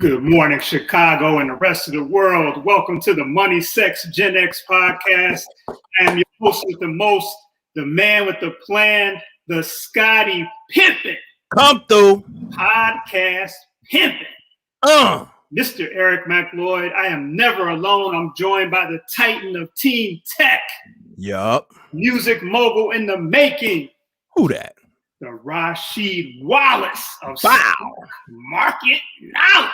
Good morning, Chicago and the rest of the world. Welcome to the Money, Sex, Gen X podcast. I am your host with the most, the man with the plan, the Scotty Pimpin'. Come through. Podcast Pimpin'. Mr. Eric McLeod. I am never alone. I'm joined by the Titan of Team Tech. Yup. Music mogul in the making. Who that? The Rashid Wallace of Wow. Market Knowledge.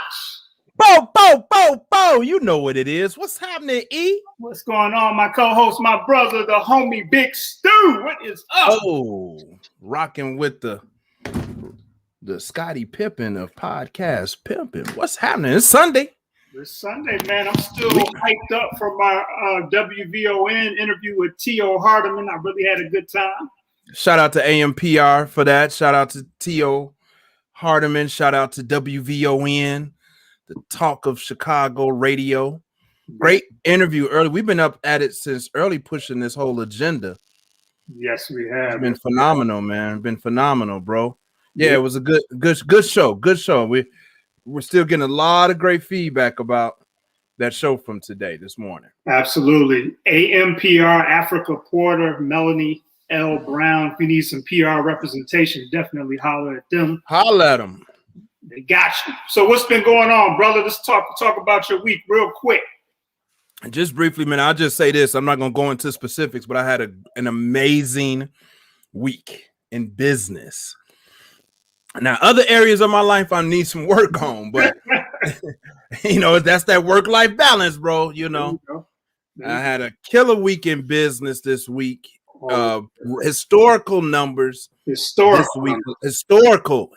Bo. You know what it is. What's happening, E? What's going on, my co-host, my brother, the homie Big Stu? What is up? Oh, rocking with the Scotty Pimpin' of podcast Pimpin'. What's happening? It's Sunday. It's Sunday, man. I'm still hyped up for my WVON interview with T.O. Hardiman. I really had a good time. Shout out to AMPR for that. Shout out to T.O. Hardiman. Shout out to WVON, the Talk of Chicago Radio. Great interview early. We've been up at it since early, pushing this whole agenda. Yes, we have. It's been phenomenal, man. Been phenomenal, bro. Yeah, it was a good show. Good show. We're still getting a lot of great feedback about that show from this morning. Absolutely. AMPR, Africa Porter, Melanie L. Brown. If you need some PR representation, definitely holler at them. Holler at them. They got you. So what's been going on, brother? Let's talk about your week real quick. Just briefly, man, I'll just say this. I'm not going to go into specifics, but I had an amazing week in business. Now, other areas of my life I need some work on, but that's that work-life balance, bro. I had a killer week in business this week. Historical numbers. Historical.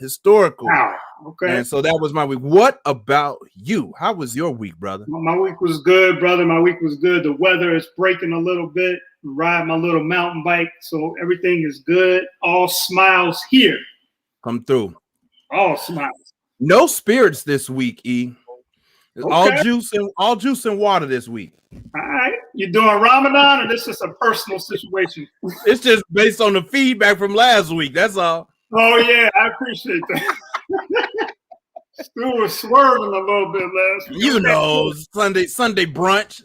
Wow. Okay. And so that was my week. What about you? How was your week, brother? My week was good, brother. My week was good. The weather is breaking a little bit. Ride my little mountain bike, so everything is good. All smiles here. Come through. All smiles. No spirits this week, E. Okay. All juice and water this week. All right. You doing Ramadan, or this is a personal situation? It's just based on the feedback from last week. That's all. Oh yeah, I appreciate that. Stu was swerving a little bit last week. Sunday brunch.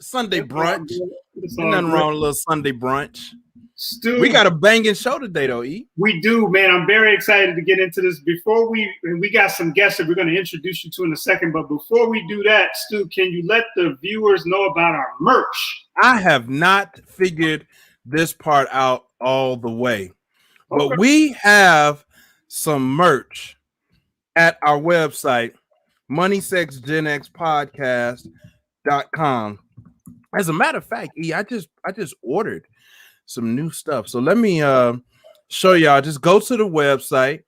There's nothing wrong with a little Sunday brunch. Stu, we got a banging show today, though, E. We do, man. I'm very excited to get into this. Before we got some guests that we're going to introduce you to in a second, but before we do that, Stu, can you let the viewers know about our merch? I have not figured this part out all the way, but we have some merch at our website, moneysexgenxpodcast.com. As a matter of fact, E, I just ordered some new stuff. So let me show y'all. Just go to the website,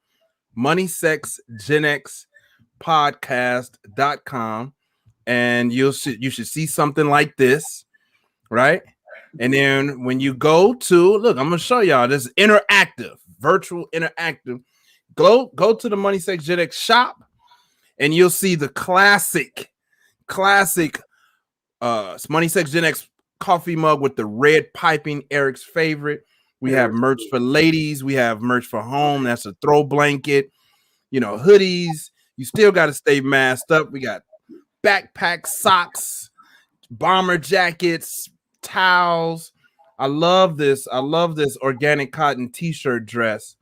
moneysexgenxpodcast.com, and you should see something like this, right? And then when you go to, look, I'm gonna show y'all this interactive, virtual interactive. Go to the Money Sex Gen X shop, and you'll see the classic Money Sex Gen X coffee mug with the red piping, Eric's favorite. We have merch for ladies. We have merch for home. That's a throw blanket. Hoodies. You still got to stay masked up. We got backpacks, socks, bomber jackets, towels. I love this organic cotton t-shirt dress.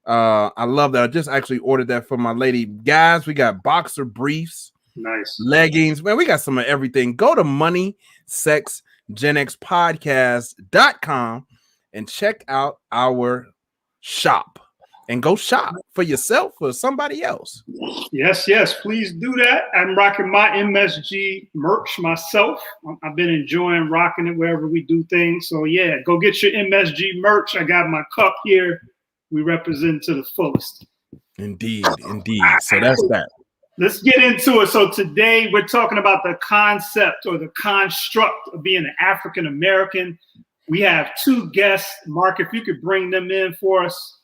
I love that. I just actually ordered that for my lady. Guys, we got boxer briefs. Nice. Leggings. Man, we got some of everything. Go to moneysexgenxpodcast.com and check out our shop. And go shop for yourself or somebody else. Yes, please do that. I'm rocking my MSG merch myself. I've been enjoying rocking it wherever we do things. So yeah, go get your MSG merch. I got my cup here. We represent to the fullest. Indeed. So that's that. Let's get into it. So today we're talking about the concept or the construct of being an African American. We have two guests. Mark, if you could bring them in for us.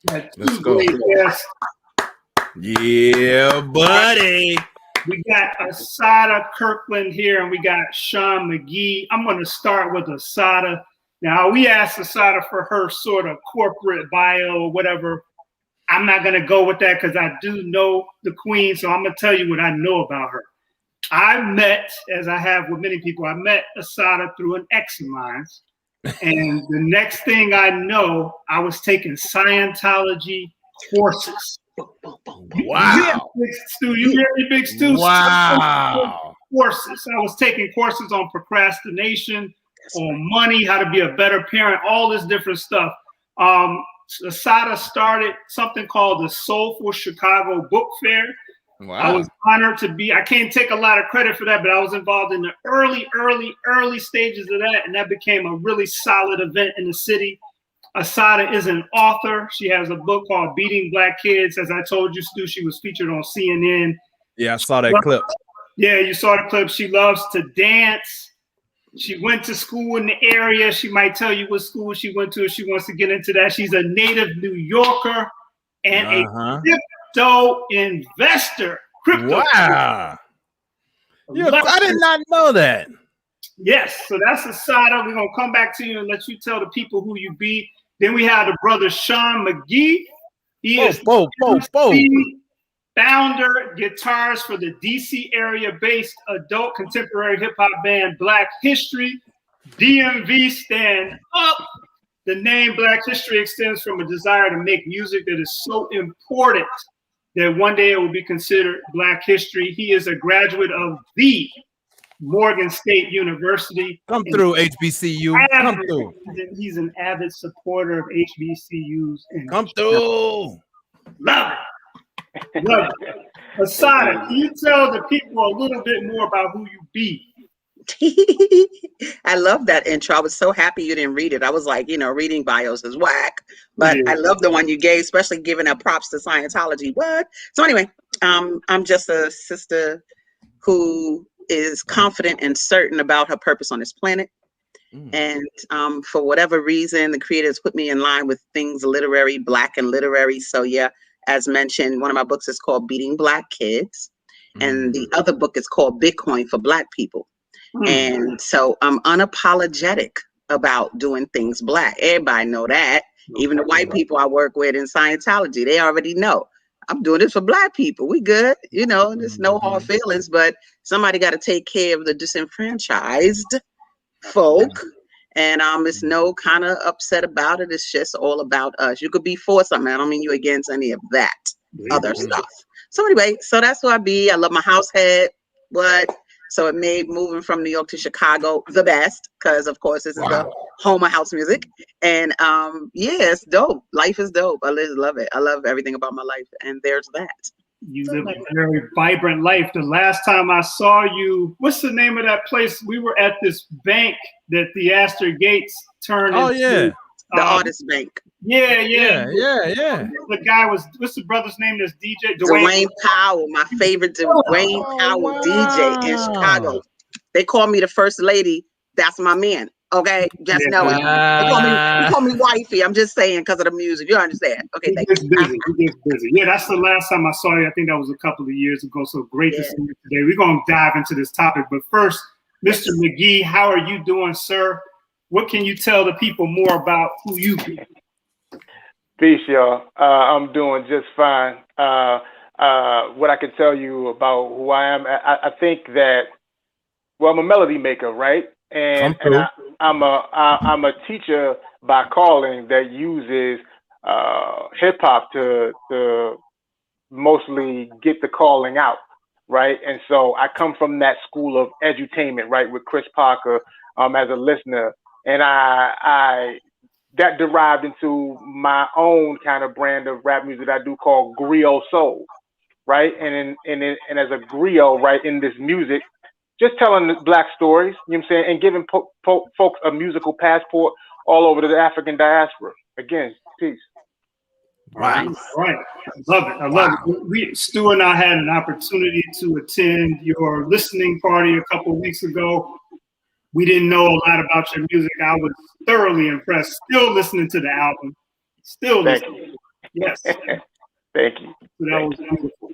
Let's go. Yeah, buddy. We got Asada Kirkland here, and we got Sean McGee. I'm going to start with Asada. Now, we asked Asada for her sort of corporate bio or whatever. I'm not going to go with that because I do know the queen. So I'm going to tell you what I know about her. I met, as I have with many people, I met Asada through an ex of mine. And the next thing I know, I was taking Scientology courses. Wow. Stu, you hear me, Big Stu? Wow. Courses. I was taking courses on procrastination, on money, how to be a better parent, all this different stuff. Asada started something called the Soulful Chicago Book Fair. Wow. I was honored to be, I can't take a lot of credit for that, but I was involved in the early stages of that, and that became a really solid event in the city. Asada is an author. She has a book called Beating Black Kids. As I told you, Stu, she was featured on CNN. Yeah, I saw that clip. Yeah, you saw the clip. She loves to dance. She went to school in the area. She might tell you what school she went to if she wants to get into that. She's a native New Yorker and a crypto investor. Wow. I did not know that. Yes, so that's Asada. We're going to come back to you and let you tell the people who you be. Then we have the brother Sean McGee. He is founder, guitarist for the DC area-based adult contemporary hip-hop band Black History. DMV, stand up. The name Black History extends from a desire to make music that is so important that one day it will be considered Black History. He is a graduate of the Morgan State University. Come through, HBCU. Come through. He's an avid supporter of HBCUs. Come through. Love it. Love it. Asada, can you tell the people a little bit more about who you be? I love that intro. I was so happy you didn't read it. I was like, reading bios is whack. But I love the one you gave, especially giving up props to Scientology. What? So anyway, I'm just a sister who is confident and certain about her purpose on this planet. And for whatever reason, the creators put me in line with things literary, Black and literary. So yeah, as mentioned, one of my books is called Beating Black Kids. And the other book is called Bitcoin for Black People. And so I'm unapologetic about doing things Black. Everybody know that. Even the white people I work with in Scientology, they already know. I'm doing this for Black people. We good. There's no hard feelings, but somebody got to take care of the disenfranchised folk. And it's no kind of upset about it. It's just all about us. You could be for something. I don't mean you against any of that other stuff. So anyway, so that's who I be. I love my house head. So it made moving from New York to Chicago the best, because of course this is the home of house music. And it's dope. Life is dope. I love it. I love everything about my life. And there's that. You live a very vibrant life. The last time I saw you, what's the name of that place? We were at this bank that the Astor Gates turned into. The Artist Bank. Yeah. The guy what's the brother's name? That's DJ? Dwayne Powell, my favorite Dwayne Powell DJ in Chicago. They call me the first lady. That's my man. Okay, just know it. They call me wifey. I'm just saying because of the music. You understand? Okay, he gets busy. Yeah, that's the last time I saw you. I think that was a couple of years ago. So great to see you today. We're gonna dive into this topic, but first, Mr. McGee, how are you doing, sir? What can you tell the people more about who you be? Peace, y'all. I'm doing just fine. What I can tell you about who I am, I think that, I'm a melody maker, right? And I'm a teacher by calling that uses hip hop to mostly get the calling out, right? And so I come from that school of edutainment, right, with Chris Parker as a listener. And I that derived into my own kind of brand of rap music that I do called griot soul, right? And as a griot, right, in this music, just telling Black stories, you know what I'm saying, and giving folks a musical passport all over the African diaspora. Again, peace. Right. I love it. Stu and I had an opportunity to attend your listening party a couple of weeks ago. We didn't know a lot about your music. I was thoroughly impressed. Still listening to the album. Thank you. Yes. Thank you. So that was beautiful.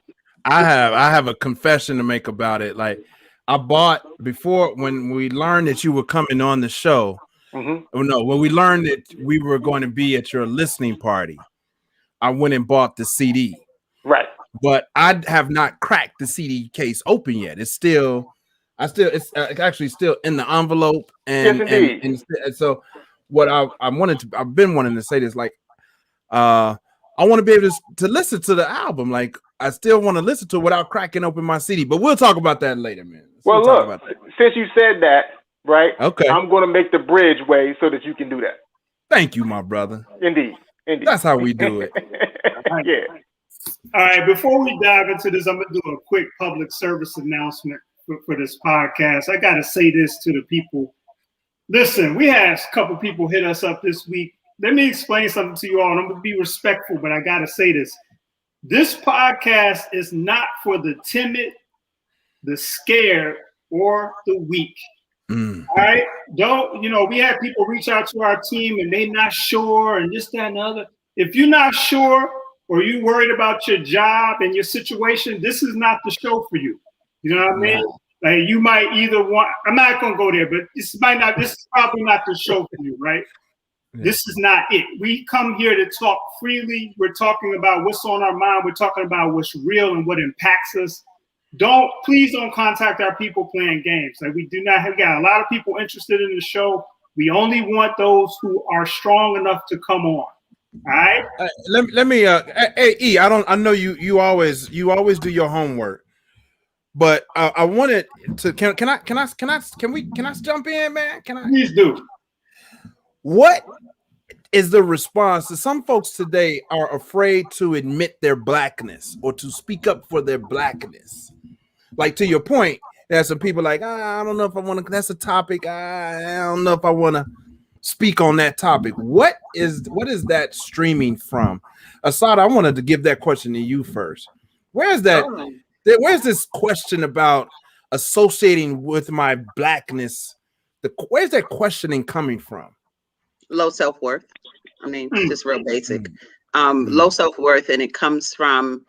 I have a confession to make about it. Like, I bought before when we learned that you were coming on the show. When we learned that we were going to be at your listening party, I went and bought the CD. Right. But I have not cracked the CD case open yet. It's it's actually still in the envelope. And, Yes, indeed. and so what I've been wanting to say this, like, I want to be able to listen to the album. Like, I still want to listen to it without cracking open my CD, but we'll talk about that later, man. Well, look, since you said that, right? Okay. I'm going to make the bridge way so that you can do that. Thank you, my brother. Indeed. That's how we do it. Yeah. All right, before we dive into this, I'm going to do a quick public service announcement for this podcast. I got to say this to the people. Listen, we had a couple people hit us up this week. Let me explain something to you all, and I'm going to be respectful, but I got to say this. This podcast is not for the timid, the scared, or the weak. All right? We had people reach out to our team, and they not sure, and this, that, and the other. If you're not sure, or you worried about your job and your situation, this is not the show for you. You know what I mean? Like, you might either want, I'm not going to go there, but this is probably not the show for you, right? Yeah. This is not it. We come here to talk freely. We're talking about what's on our mind. We're talking about what's real and what impacts us. Please don't contact our people playing games. Like, we got a lot of people interested in the show. We only want those who are strong enough to come on. All right. Let me. Hey, E. I know you always do your homework, but I wanted to. Can I jump in, man? Can I? Please do. What is the response to some folks today are afraid to admit their blackness or to speak up for their blackness? Like, to your point, there's some people like, I don't know if I want to. That's a topic. I don't know if I want to speak on that topic. What is that streaming from? Asad, I wanted to give that question to you first. Where's this question about associating with my blackness? Where's that questioning coming from? Low self-worth. I mean, just real basic. Low self-worth, and it comes from,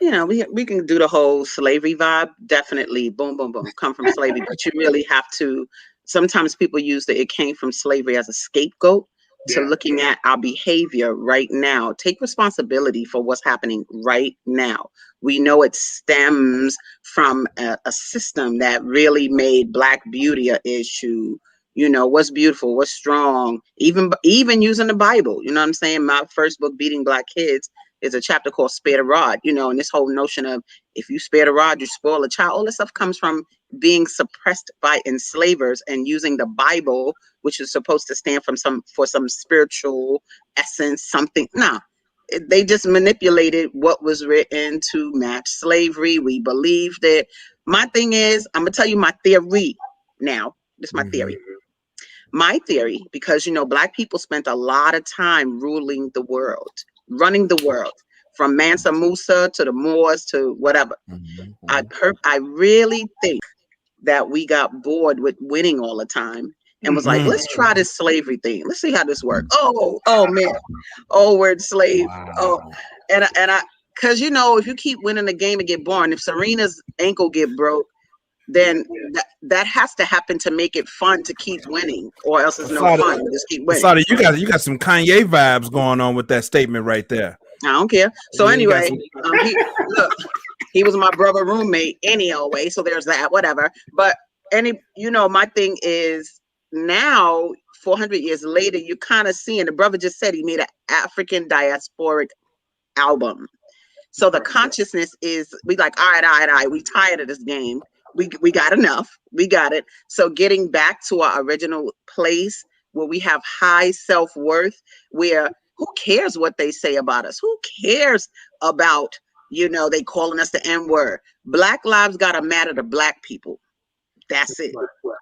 we can do the whole slavery vibe. Definitely, boom, boom, boom, come from slavery. But you really have to. Sometimes people use it came from slavery as a scapegoat to looking at our behavior right now. Take responsibility for what's happening right now. We know it stems from a system that really made Black beauty an issue. What's beautiful, what's strong, even using the Bible. You know what I'm saying? My first book, Beating Black Kids, is a chapter called Spare the Rod, and this whole notion of if you spare the rod, you spoil a child. All this stuff comes from being suppressed by enslavers and using the Bible, which is supposed to stand for some spiritual essence, something. They just manipulated what was written to match slavery. We believed it. My thing is, I'm going to tell you my theory now. This is my theory. My theory, because, Black people spent a lot of time running the world, from Mansa Musa to the Moors to whatever. I really think that we got bored with winning all the time and was like, let's try this slavery thing. Let's see how this works. Oh man. Oh, word slave. Wow. Oh, and I, because if you keep winning the game and get boring, if Serena's ankle get broke, then that has to happen to make it fun to keep winning, or else it's no fun. Just keep winning. Sorry, you got some Kanye vibes going on with that statement right there. I don't care. So anyway, he was my brother roommate anyway, so there's that, whatever. But my thing is, now 400 years later, you kind of seeing, the brother just said he made an African diasporic album. So the consciousness is, we like, all right, we tired of this game. We got enough. We got it. So getting back to our original place where we have high self-worth, where who cares what they say about us? Who cares about, they calling us the N-word? Black lives gotta matter to Black people. That's it.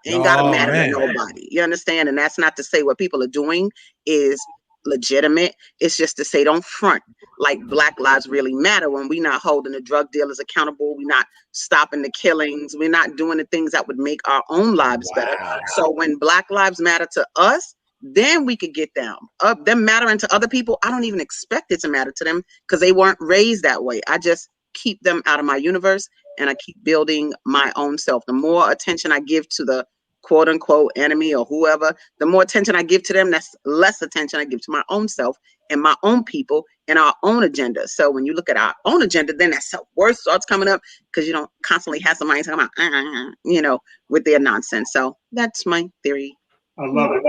Ain't gotta matter to nobody. You understand? And that's not to say what people are doing is legitimate. It's just to say don't front like Black lives really matter when we're not holding the drug dealers accountable. We're not stopping the killings. We're not doing the things that would make our own lives better. So when Black lives matter to us, then we could get down. Them mattering to other people, I don't even expect it to matter to them because they weren't raised that way. I just keep them out of my universe and I keep building my own self. The more attention I give to the quote unquote enemy or whoever, the more attention I give to them, that's less attention I give to my own self and my own people and our own agenda. So when you look at our own agenda, then that self-worth starts coming up because you don't constantly have somebody talking about, with their nonsense. So that's my theory. I love it.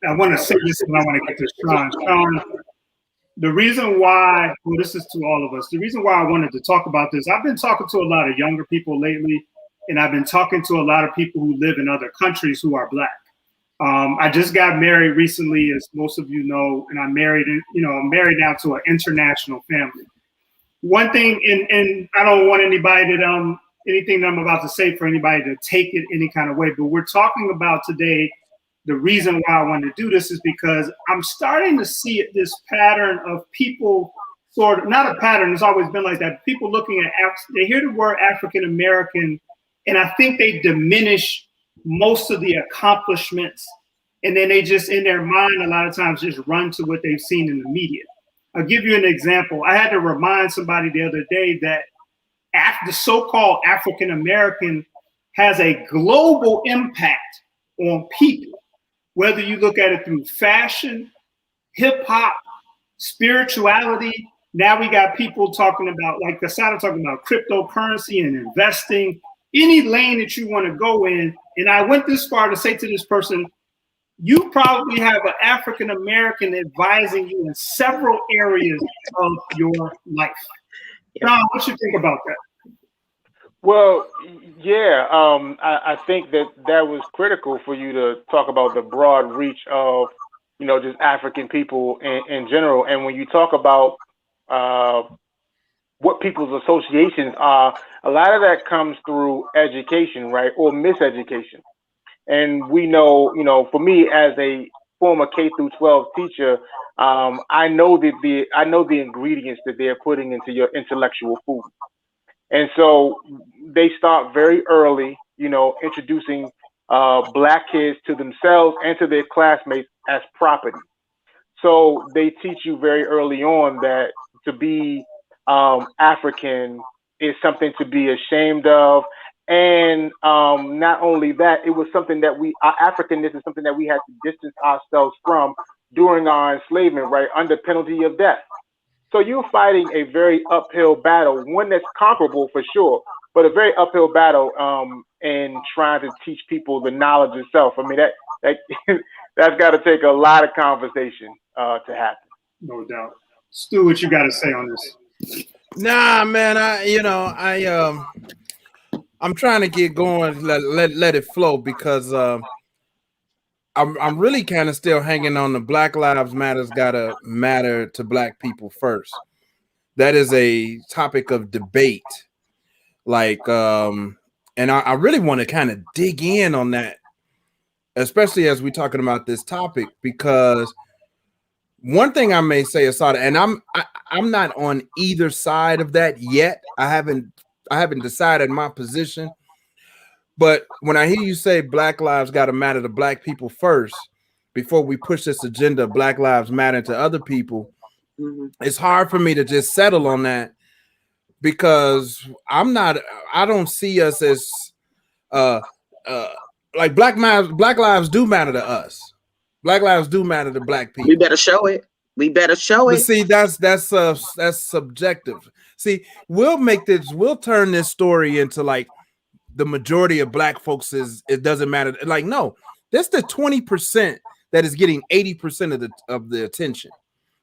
I want to say this and I want to get to Sean. Sean, the reason why, well, this is to all of us, the reason why I wanted to talk about this, I've been talking to a lot of younger people lately, and I've been talking to a lot of people who live in other countries who are Black. I just got married recently, as most of you know, and I'm married now to an international family. One thing, and I don't want anybody to, anything that I'm about to say for anybody to take it any kind of way, but we're talking about today, the reason why I wanted to do this is because I'm starting to see this pattern of people sort of, not a pattern, it's always been like that, people looking at, they hear the word African American, and I think they diminish most of the accomplishments, and then they just in their mind a lot of times just run to what they've seen in the media. I'll give you an example. I had to remind somebody the other day that the so-called African American has a global impact on people, whether you look at it through fashion, hip hop, spirituality. Now we got people talking about, like Casada talking about cryptocurrency and investing, any lane that you want to go in. And I went this far to say to this person, you probably have an African American advising you in several areas of your life. John, what you think about that? Well, yeah, I think that was critical for you to talk about the broad reach of, just African people in general. And when you talk about what people's associations are, a lot of that comes through education, right, or miseducation. And we know, for me as a former K through 12 teacher, I know the ingredients that they're putting into your intellectual food. And so they start very early, introducing Black kids to themselves and to their classmates as property. So they teach you very early on that to be African is something to be ashamed of. And not only that, it was something that our Africanness is something that we had to distance ourselves from during our enslavement, right, under penalty of death. So you're fighting a very uphill battle, one that's conquerable for sure, but a very uphill battle in trying to teach people the knowledge itself. I mean, that's got to take a lot of conversation to happen. No doubt. Stu, what you got to say on this? Nah, man, I'm trying to get going, let it flow, because I'm really kind of still hanging on the Black Lives Matter's gotta matter to Black people first. That is a topic of debate. Like, and I really want to kind of dig in on that, especially as we're talking about this topic, because one thing I may say, Asada, and I'm not on either side of that yet. I haven't decided my position. But when I hear you say Black lives got to matter to Black people first, before we push this agenda of Black lives matter to other people, it's hard for me to just settle on that, because I don't see us as like Black lives do matter to us. Black lives do matter to Black people. We better show it. But see, that's subjective. See, we'll turn this story into like the majority of Black folks it doesn't matter. Like, no, that's the 20% that is getting 80% of the attention.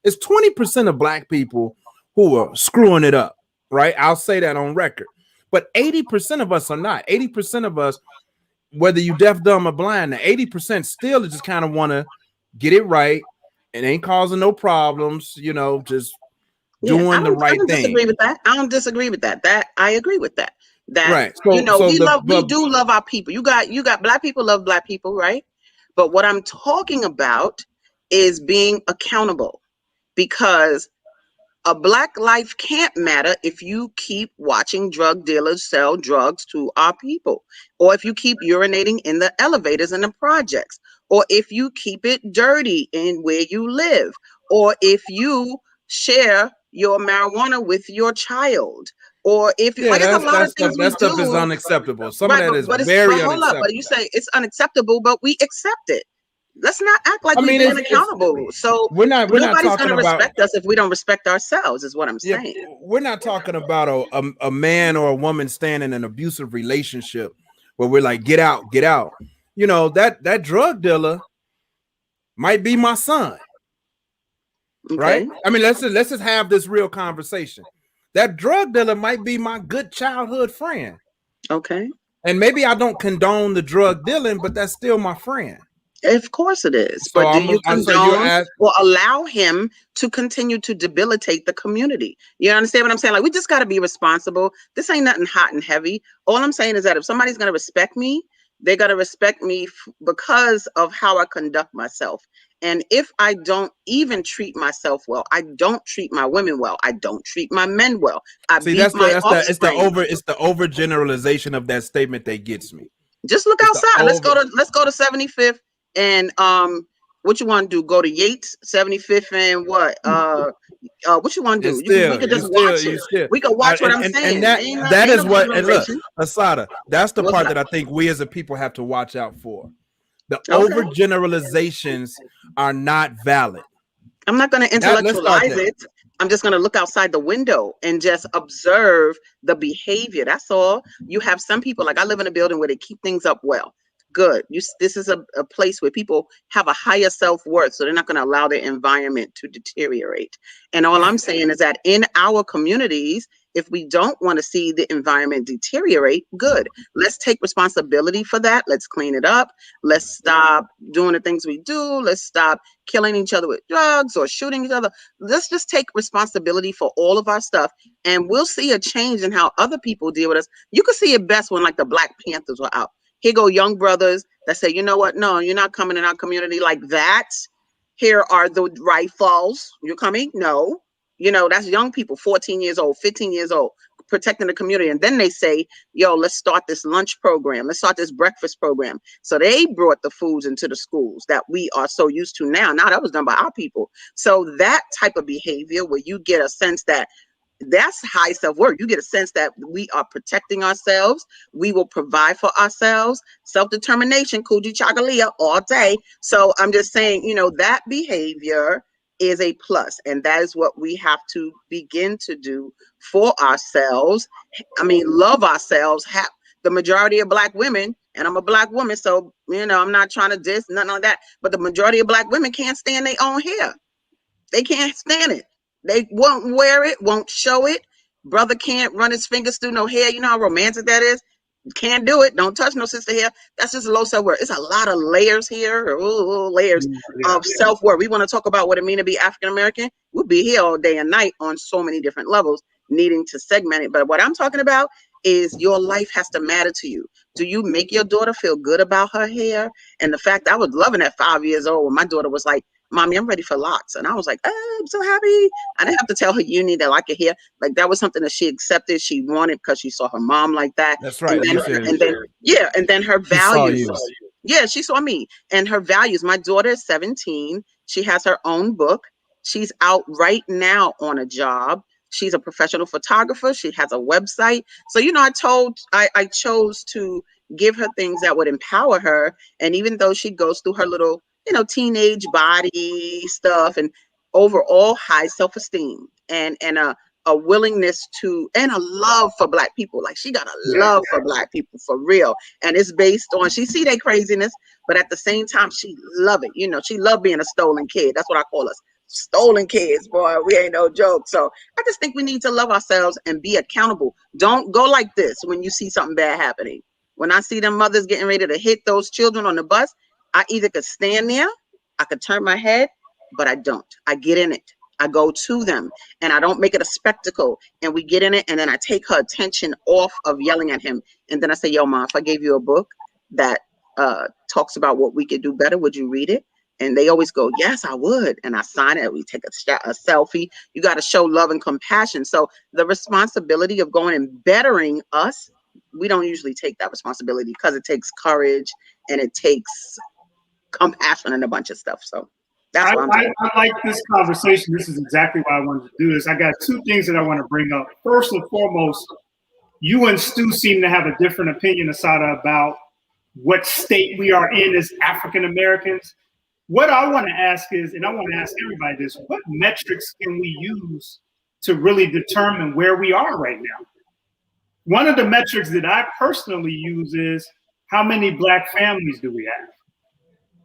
It's 20% of Black people who are screwing it up, right? I'll say that on record. But 80% of us are not. 80% of us, whether you deaf, dumb, or blind, the 80% still just kind of want to get it right and ain't causing no problems, just doing the right thing. I don't disagree with that. That I agree with that. That right. So, we do love our people. You got Black people love Black people, right? But what I'm talking about is being accountable, because a Black life can't matter if you keep watching drug dealers sell drugs to our people, or if you keep urinating in the elevators and the projects, or if you keep it dirty in where you live, or if you share your marijuana with your child, or if you there's a lot of things that stuff is unacceptable. Some of that is very unacceptable. But you say it's unacceptable, but we accept it. Let's not act like we're being accountable. So nobody's going to respect us if we don't respect ourselves, is what I'm saying. We're not talking about a man or a woman staying in an abusive relationship where we're like, get out, get out. You know, that drug dealer might be my son. Okay. Right? I mean, let's just have this real conversation. That drug dealer might be my good childhood friend. Okay. And maybe I don't condone the drug dealing, but that's still my friend. Of course it is. So but do you condone or allow him to continue to debilitate the community? You understand what I'm saying? Like, we just got to be responsible. This ain't nothing hot and heavy. All I'm saying is that if somebody's going to respect me, they got to respect me because of how I conduct myself. And if I don't even treat myself well, I don't treat my women well, I don't treat my men well. It's the overgeneralization of that statement that gets me. Just look outside. Let's go to 75th and what you want to do? Go to Yates, 75th and what? What you want to do? We could just watch it. We could watch what I'm saying. And that is what. And look, Asada, that's the part that I think we as a people have to watch out for. The overgeneralizations are not valid. I'm not going to intellectualize it. I'm just going to look outside the window and just observe the behavior. That's all. You have some people, like I live in a building where they keep things up well. Good. This is a place where people have a higher self-worth, so they're not going to allow their environment to deteriorate. And all I'm saying is that in our communities, if we don't want to see the environment deteriorate, good. Let's take responsibility for that. Let's clean it up. Let's stop doing the things we do. Let's stop killing each other with drugs or shooting each other. Let's just take responsibility for all of our stuff, and we'll see a change in how other people deal with us. You can see it best when like the Black Panthers were out. Here go young brothers that say, you know what? No, you're not coming in our community like that. Here are the rifles. You're coming? No. You know, that's young people, 14 years old, 15 years old, protecting the community. And then they say, yo, let's start this lunch program. Let's start this breakfast program. So they brought the foods into the schools that we are so used to now. Now that was done by our people. So that type of behavior where you get a sense that that's high self-worth. You get a sense that we are protecting ourselves. We will provide for ourselves. Self-determination, Kuji Chagalia all day. So I'm just saying, you know, that behavior is a plus. And that is what we have to begin to do for ourselves. I mean, love ourselves. The majority of Black women, and I'm a Black woman, so, you know, I'm not trying to diss, nothing like that. But the majority of Black women can't stand their own hair. They can't stand it. They won't wear it, won't show it. Brother can't run his fingers through no hair. You know how romantic that is? Can't do it. Don't touch no sister hair. That's just low self-worth. It's a lot of layers here, layers of self-worth. We want to talk about what it means to be African-American. We'll be here all day and night on so many different levels, needing to segment it. But what I'm talking about is your life has to matter to you. Do you make your daughter feel good about her hair? And the fact I was loving at 5 years old when my daughter was like, Mommy, I'm ready for locks. And I was like, oh, I'm so happy. I didn't have to tell her you need to like your hair. Like that was something that she accepted. She wanted because she saw her mom like that. That's right. And then her values. Yeah, she saw me and her values. My daughter is 17. She has her own book. She's out right now on a job. She's a professional photographer. She has a website. So, you know, I chose to give her things that would empower her. And even though she goes through her little, you know, teenage body stuff and overall high self-esteem and a willingness to, and a love for Black people. Like she got a love for Black people for real. And it's based on, she see their craziness, but at the same time, she love it. You know, she love being a stolen kid. That's what I call us. Stolen kids, boy, we ain't no joke. So I just think we need to love ourselves and be accountable. Don't go like this when you see something bad happening. When I see them mothers getting ready to hit those children on the bus, I either could stand there, I could turn my head, but I don't. I get in it. I go to them and I don't make it a spectacle. And we get in it and then I take her attention off of yelling at him. And then I say, yo, Mom, if I gave you a book that talks about what we could do better, would you read it? And they always go, yes, I would. And I sign it. We take a selfie. You got to show love and compassion. So the responsibility of going and bettering us, we don't usually take that responsibility because it takes courage and it takes compassion and a bunch of stuff. So that's what I like this conversation. This is exactly why I wanted to do this. I got two things that I want to bring up. First and foremost, you and Stu seem to have a different opinion, Asada, about what state we are in as African Americans. What I want to ask is, and I want to ask everybody this, what metrics can we use to really determine where we are right now? One of the metrics that I personally use is how many Black families do we have?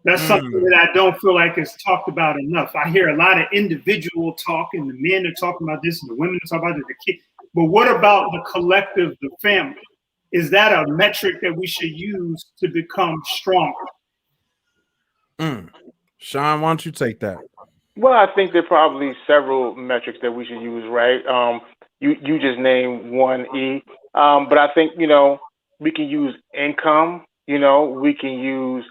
That's something that I don't feel like is talked about enough. I hear a lot of individual talk, and the men are talking about this, and the women are talking about it, the kids. But what about the collective, the family? Is that a metric that we should use to become stronger? Sean, why don't you take that? Well, I think there are probably several metrics that we should use, right? You just named one, E. But I think, we can use income, we can use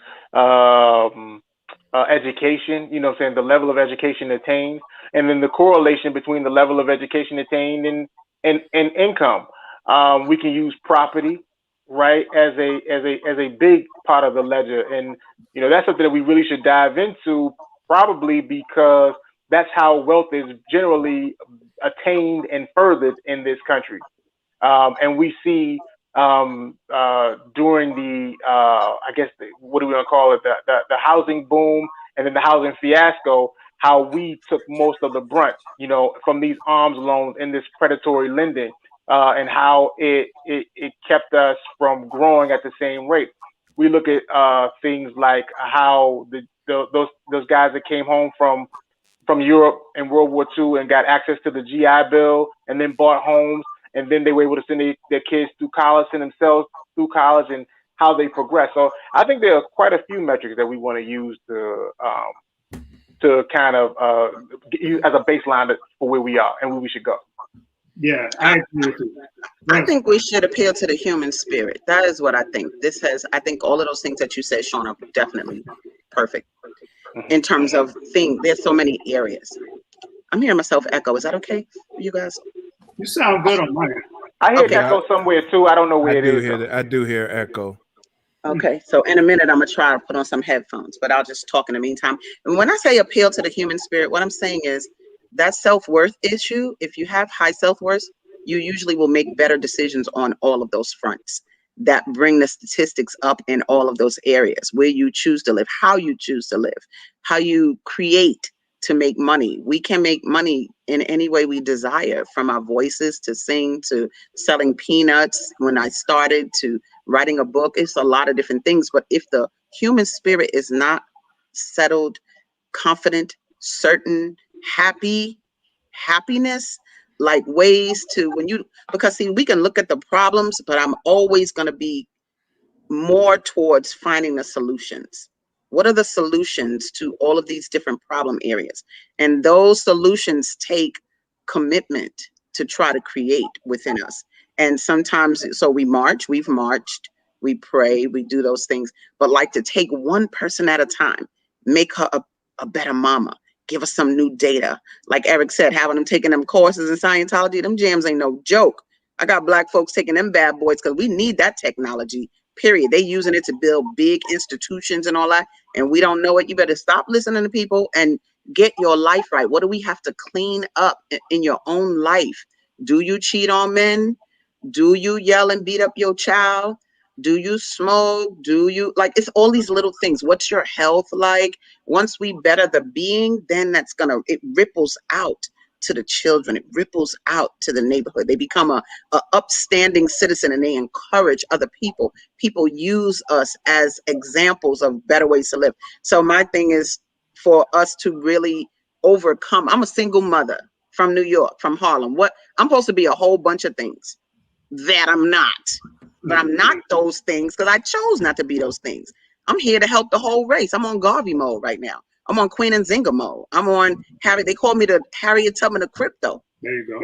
education, saying the level of education attained, and then the correlation between the level of education attained and income. We can use property, right, as a big part of the ledger, and that's something that we really should dive into, probably because that's how wealth is generally attained and furthered in this country. And we see during the I guess what do we want to call it, the housing boom and then the housing fiasco, how we took most of the brunt, from these arms loans in this predatory lending, and how it kept us from growing at the same rate. We look at things like how those guys that came home from Europe in World War II and got access to the GI Bill and then bought homes, and then they were able to send their kids through college and themselves through college, and how they progress. So I think there are quite a few metrics that we want to use to kind of use as a baseline for where we are and where we should go. Yeah, I agree with you. I think we should appeal to the human spirit. That is what I think. I think all of those things that you said, Sean, are definitely perfect in terms of things. There's so many areas. I'm hearing myself echo. Is that okay for you guys? You sound good on mine. I hear echo somewhere too. I don't know where it is. I do hear echo. Okay, so in a minute, I'm going to try to put on some headphones, but I'll just talk in the meantime. And when I say appeal to the human spirit, what I'm saying is that self-worth issue, if you have high self-worth, you usually will make better decisions on all of those fronts that bring the statistics up in all of those areas where you choose to live, how you choose to live, how you create to make money. We can make money in any way we desire, from our voices to sing to selling peanuts when I started to writing a book. It's a lot of different things. But if the human spirit is not settled, confident, certain, happiness, like ways to because see, we can look at the problems, but I'm always going to be more towards finding the solutions. What are the solutions to all of these different problem areas? And those solutions take commitment to try to create within us. And sometimes, so we've marched, we pray, we do those things, but like to take one person at a time, make her a better mama, give us some new data. Like Eric said, having them taking them courses in Scientology, them jams ain't no joke. I got Black folks taking them bad boys because we need that technology, period. They using it to build big institutions and all that, and we don't know it. You better stop listening to people and get your life right. What do we have to clean up in your own life? Do you cheat on men? Do you yell and beat up your child? Do you smoke? Do you it's all these little things. What's your health like? Once we better the being, then it ripples out to the children. It ripples out to the neighborhood. They become a upstanding citizen, and they encourage other people. People use us as examples of better ways to live. So my thing is for us to really overcome. I'm a single mother from New York, from Harlem. I'm supposed to be a whole bunch of things that I'm not. But I'm not those things because I chose not to be those things. I'm here to help the whole race. I'm on Garvey mode right now. I'm on Queen and Zinga mode. I'm on they call me the Harriet Tubman of crypto. There you go.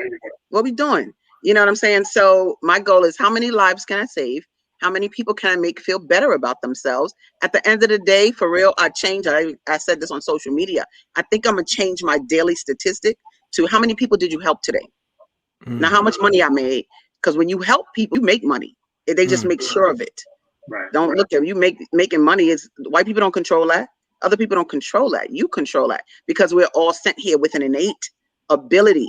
What we doing? You know what I'm saying? So my goal is, how many lives can I save? How many people can I make feel better about themselves? At the end of the day, for real, I said this on social media. I think I'm going to change my daily statistic to how many people did you help today? Now, how much money I made? Because when you help people, you make money. They just make sure of it. Right. Don't look at you making money. White people don't control that. Other people don't control that. You control that, because we're all sent here with an innate ability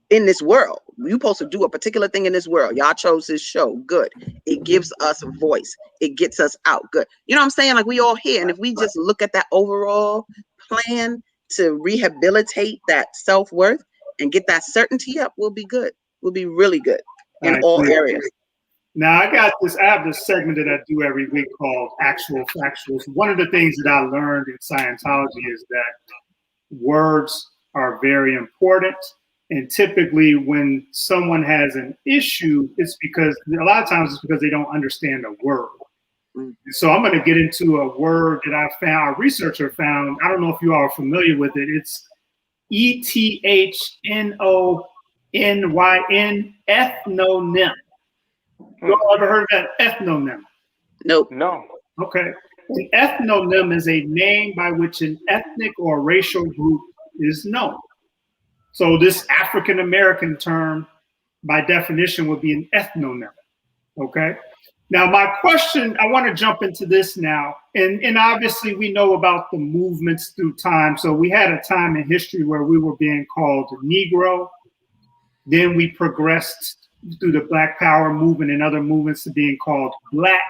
in this world. You're supposed to do a particular thing in this world. Y'all chose this show. Good. It gives us a voice. It gets us out. Good. You know what I'm saying? Like, we all here. And if we just look at that overall plan to rehabilitate that self-worth and get that certainty up, we'll be good. We'll be really good in all areas. Now, I have this segment that I do every week called Actual Factuals. One of the things that I learned in Scientology is that words are very important. And typically when someone has an issue, it's because a lot of times it's because they don't understand a word. So I'm going to get into a word that I found, a researcher found. I don't know if you all are familiar with it. It's ETHNONYN, ethnonym. You all ever heard of that? Ethnonym? Nope. No. Okay. An ethnonym is a name by which an ethnic or racial group is known. So this African American term, by definition, would be an ethnonym. Okay. Now, my question, I want to jump into this now. And obviously, we know about the movements through time. So we had a time in history where we were being called Negro. Then we progressed through the Black Power movement and other movements to being called Black.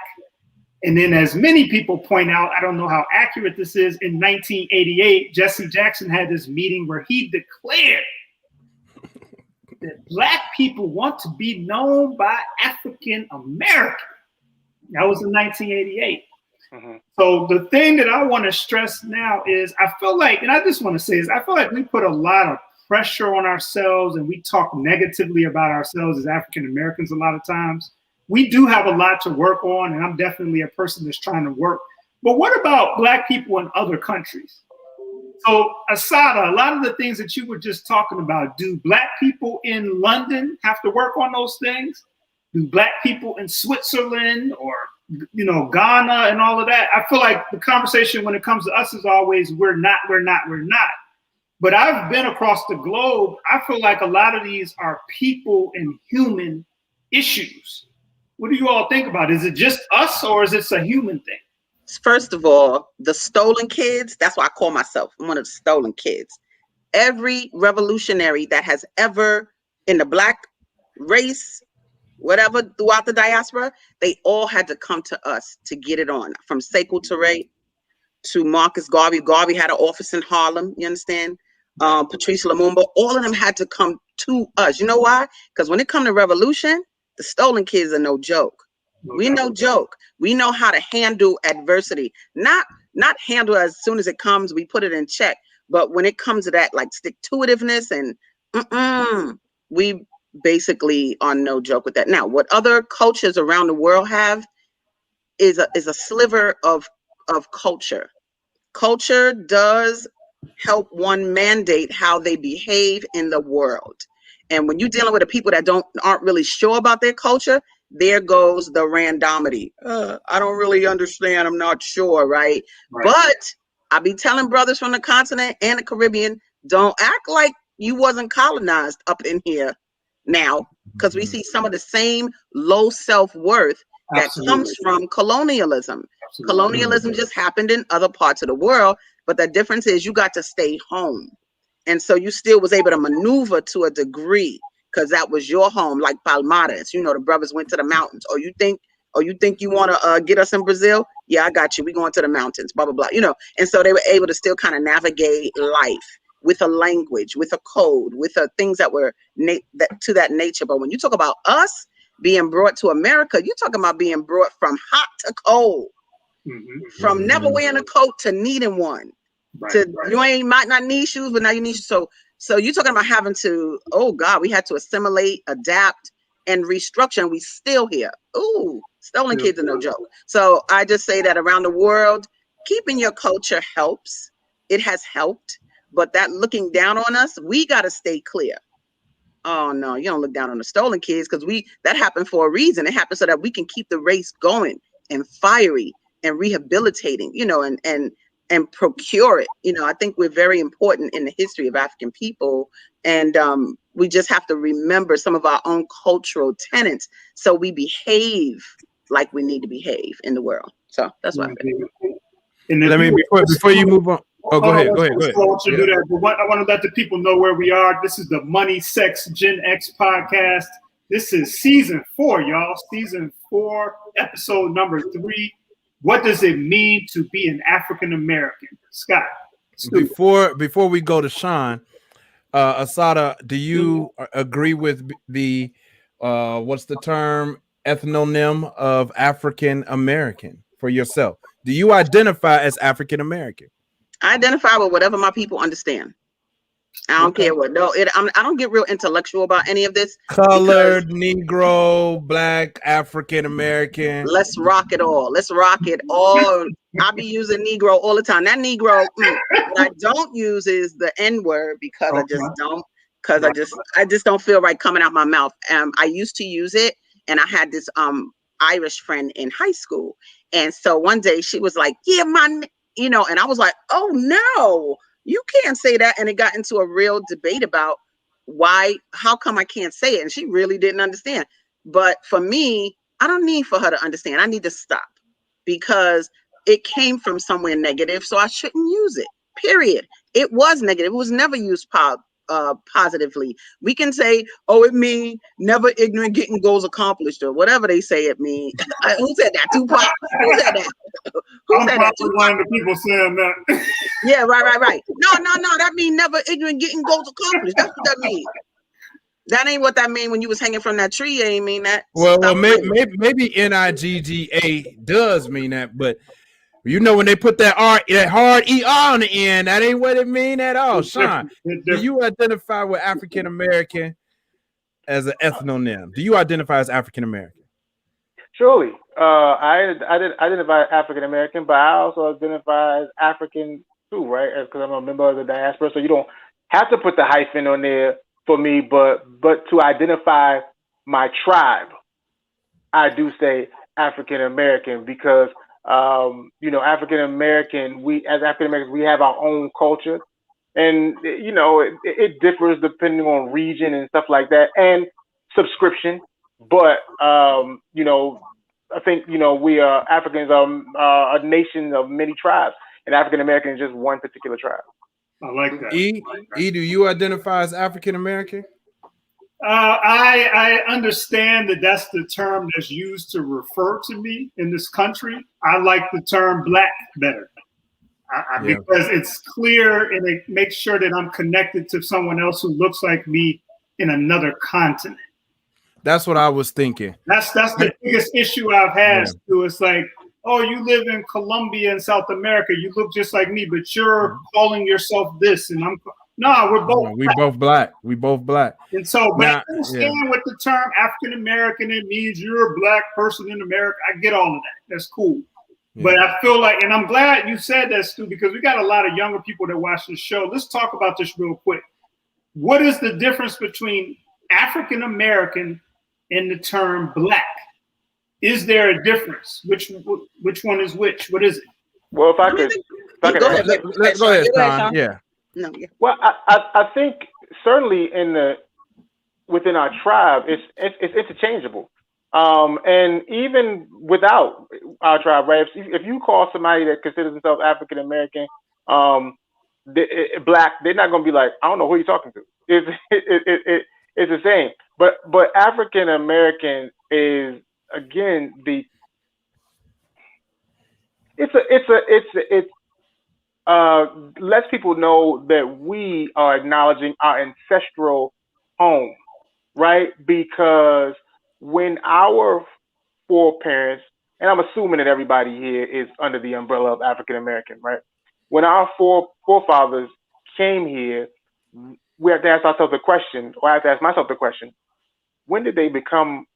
And then, as many people point out, I don't know how accurate this is, in 1988, Jesse Jackson had this meeting where he declared that Black people want to be known by African American. That was in 1988. So the thing that I want to stress now is I feel like, and I just want to say is, I feel like we put a lot of pressure on ourselves and we talk negatively about ourselves as African Americans a lot of times. We do have a lot to work on, and I'm definitely a person that's trying to work. But what about Black people in other countries? So, Asada, a lot of the things that you were just talking about, do Black people in London have to work on those things? Do Black people in Switzerland or, you know, Ghana and all of that? I feel like the conversation when it comes to us is always we're not. But I've been across the globe. I feel like a lot of these are people and human issues. What do you all think about it? Is it just us or is it a human thing? First of all, the stolen kids, that's why I call myself one of the stolen kids. Every revolutionary that has ever in the Black race, whatever, throughout the diaspora, they all had to come to us to get it on. From Sekou Touré to Marcus Garvey. Garvey had an office in Harlem, you understand? Patrice Lumumba, all of them had to come to us. You know why? Because when it comes to revolution, the stolen kids are no joke. We no joke. We know how to handle adversity. Not handle as soon as it comes, we put it in check. But when it comes to that, like stick-to-itiveness and we basically are no joke with that. Now, what other cultures around the world have is a sliver of culture. Culture does help one mandate how they behave in the world. And when you're dealing with the people that aren't really sure about their culture, there goes the randomity. I don't really understand. I'm not sure, right? But I be telling brothers from the continent and the Caribbean, don't act like you wasn't colonized up in here now, because we see some of the same low self-worth that comes from colonialism. Colonialism just happened in other parts of the world, but the difference is you got to stay home. And so you still was able to maneuver to a degree because that was your home, like Palmares. You know, the brothers went to the mountains. Oh, you think you want to get us in Brazil? Yeah, I got you. We going to the mountains, blah, blah, blah. You know, and so they were able to still kind of navigate life with a language, with a code, with things that were to that nature. But when you talk about us being brought to America, you're talking about being brought from hot to cold, from never wearing a coat to needing one. You might not need shoes, but now you need shoes. So you're talking about having to, oh God, we had to assimilate, adapt, and restructure, and we still here. Ooh, stolen kids are no joke. So I just say that around the world, keeping your culture helps. It has helped, but that looking down on us, we got to stay clear. Oh no, you don't look down on the stolen kids because that happened for a reason. It happened so that we can keep the race going and fiery and rehabilitating, you know, and procure it. You know, I think we're very important in the history of African people. And we just have to remember some of our own cultural tenets so we behave like we need to behave in the world. So that's what I think. And I mean, before you move on. Oh, go ahead. Go ahead. I want you to do that. But I want to let the people know where we are. This is the Money, Sex, Gen X podcast. This is season 4, y'all. Season 4, episode number 3. What does it mean to be an African American? Scott. Before we go to Sean, Asada, do you agree with the what's the term, ethnonym of African American for yourself? Do you identify as African American? I identify with whatever my people understand. I don't care what. No, I don't get real intellectual about any of this. Colored, Negro, Black, African American. Let's rock it all. Let's rock it all. I be using Negro all the time. That Negro, what I don't use is the N-word because I just don't. Because I just don't feel right coming out my mouth. I used to use it, and I had this Irish friend in high school, and so one day she was like, "Yeah, and I was like, "Oh no, you can't say that." And it got into a real debate about how come I can't say it, and she really didn't understand. But for me, I don't need for her to understand. I need to stop because it came from somewhere negative, so I shouldn't use it. Period. It was negative. It was never used positively. We can say, "Oh, it means never ignorant getting goals accomplished," or whatever they say it means. Who said that? Tupac? Who said that? Who said that? One of the people saying that. Yeah, right. No. That means never ignorant getting goals accomplished. That's what that means. That ain't what that mean when you was hanging from that tree. Ain't mean that. Well, maybe NIGGA does mean that, but when they put that hard ER on the end, that ain't what it mean at all. Sean, do you identify with African American as an ethnonym? Do you identify as African American? Surely. I identify as African American, but I also identify as African too, right? Because I'm a member of the diaspora. So you don't have to put the hyphen on there for me, but to identify my tribe, I do say African American because African American, as African Americans, we have our own culture, and it differs depending on region and stuff like that, and subscription. But I think we are Africans are a nation of many tribes, and African American is just one particular tribe. I like that. E, do you identify as African American? I understand that that's the term that's used to refer to me in this country. I like the term Black better because it's clear and it makes sure that I'm connected to someone else who looks like me in another continent. That's what I was thinking. That's the biggest issue I've had. So it's like, oh, you live in Colombia in South America. You look just like me, but you're calling yourself this, and we're both. We both black. And so, but I understand what the term African American, it means you're a Black person in America. I get all of that. That's cool. Yeah. But I feel like, and I'm glad you said that, Stu, because we got a lot of younger people that watch this show. Let's talk about this real quick. What is the difference between African American and the term Black? Is there a difference? Which one is which? What is it? Well, if I could go ahead, Sean. Yeah. No, yeah. Well, I think certainly within our tribe, it's interchangeable. And even without our tribe, right? If you call somebody that considers themselves African American, Black, they're not going to be like, I don't know who you're talking to. It's the same. But African American is again lets people know that we are acknowledging our ancestral home, right? Because when our foreparents, and I'm assuming that everybody here is under the umbrella of African American, right? When our forefathers came here, we have to ask ourselves the question, or I have to ask myself the question: when did they become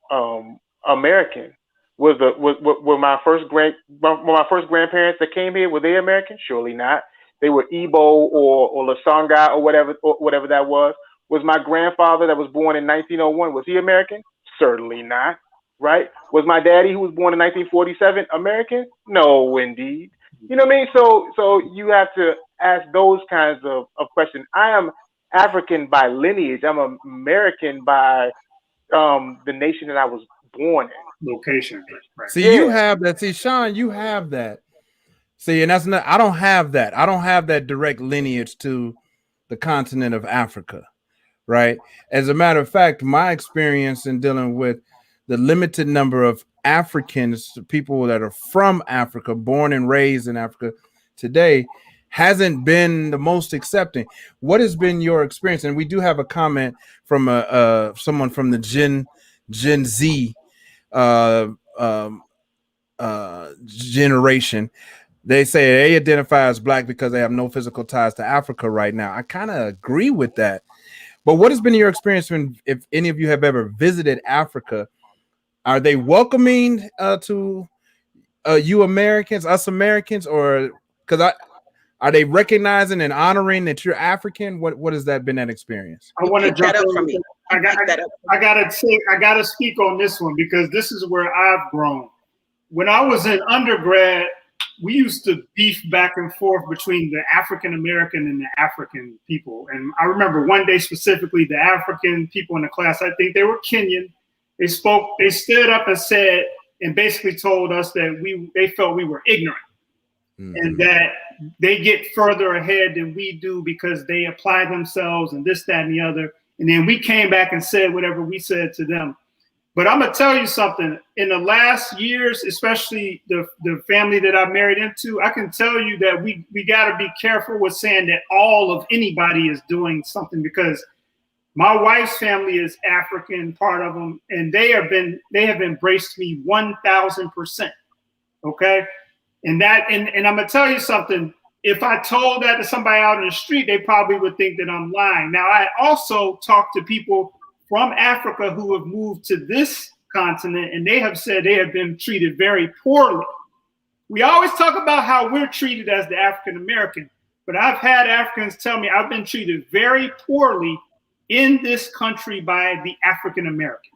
American? Were my first grandparents that came here, were they American? Surely not. They were Igbo or Lasanga or whatever that was. Was my grandfather that was born in 1901, was he American? Certainly not. Right? Was my daddy who was born in 1947 American? No, indeed. You know what I mean? So you have to ask those kinds of questions. I am African by lineage. I'm American by the nation that I was born in. Location. Right. See, you have that. See, Sean, you have that. See, and that's not. I don't have that. I don't have that direct lineage to the continent of Africa, right? As a matter of fact, my experience in dealing with the limited number of Africans, people that are from Africa, born and raised in Africa today, hasn't been the most accepting. What has been your experience? And we do have a comment from someone from the Gen Z uh, um, generation. They say they identify as Black because they have no physical ties to Africa right now. I kind of agree with that. But what has been your experience if any of you have ever visited Africa? Are they welcoming to you Americans, us Americans, or are they recognizing and honoring that you're African? What has that been that experience? I want to jump up in. from me. I gotta speak on this one because this is where I've grown. When I was in undergrad, we used to beef back and forth between the African American and the African people. And I remember one day specifically, the African people in the class, I think they were Kenyan. They stood up and said, and basically told us that they felt we were ignorant. Mm-hmm. And that they get further ahead than we do because they apply themselves and this, that, and the other. And then we came back and said whatever we said to them. But I'm gonna tell you something. In the last years, especially the family that I married into, I can tell you that we gotta be careful with saying that all of anybody is doing something, because my wife's family is African, part of them, and they have embraced me 1,000%. Okay, and I'm gonna tell you something. If I told that to somebody out in the street, they probably would think that I'm lying. Now, I also talk to people from Africa who have moved to this continent, and they have said they have been treated very poorly. We always talk about how we're treated as the African American, but I've had Africans tell me I've been treated very poorly in this country by the African American.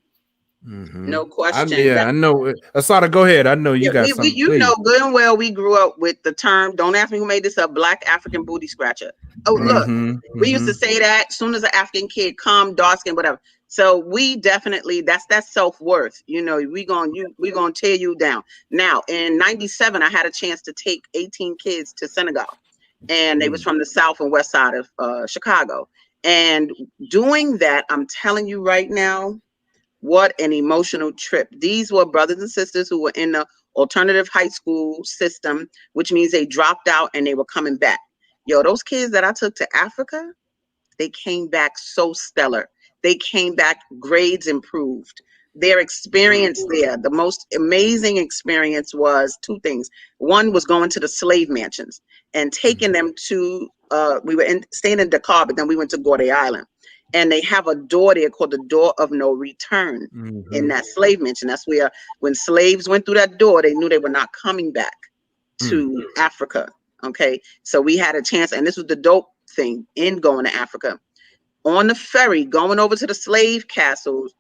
Mm-hmm. No question. I know. Asada, go ahead. I know you got something. You know good and well we grew up with the term, don't ask me who made this up, Black African booty scratcher. Oh, look, we used to say that as soon as an African kid come, dark skin, whatever. So we definitely, that's self-worth. You know, we gonna tear you down. Now, in 97, I had a chance to take 18 kids to Senegal, and they was from the south and west side of Chicago. And doing that, I'm telling you right now, what an emotional trip. These were brothers and sisters who were in the alternative high school system, which means they dropped out and they were coming back. Yo, those kids that I took to Africa, they came back so stellar. They came back, grades improved. Their experience there, the most amazing experience was two things. One was going to the slave mansions and taking them to, we were staying in Dakar, but then we went to Gorée Island. And they have a door there called the Door of No Return in that slave mansion. That's where when slaves went through that door, they knew they were not coming back to Africa. Okay. So we had a chance, and this was the dope thing in going to Africa. On the ferry, going over to the slave castles,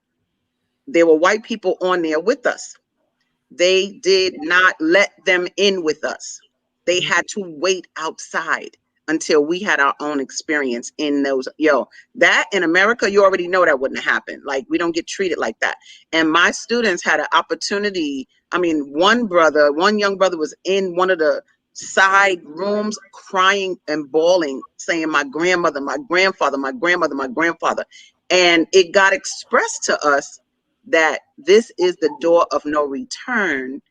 there were white people on there with us. They did not let them in with us. They had to wait outside until we had our own experience in those. That in America, you already know that wouldn't happen. Like, we don't get treated like that. And my students had an opportunity. I mean, one young brother was in one of the side rooms crying and bawling, saying, my grandmother, my grandfather, my grandmother, my grandfather. And it got expressed to us that this is the door of no return,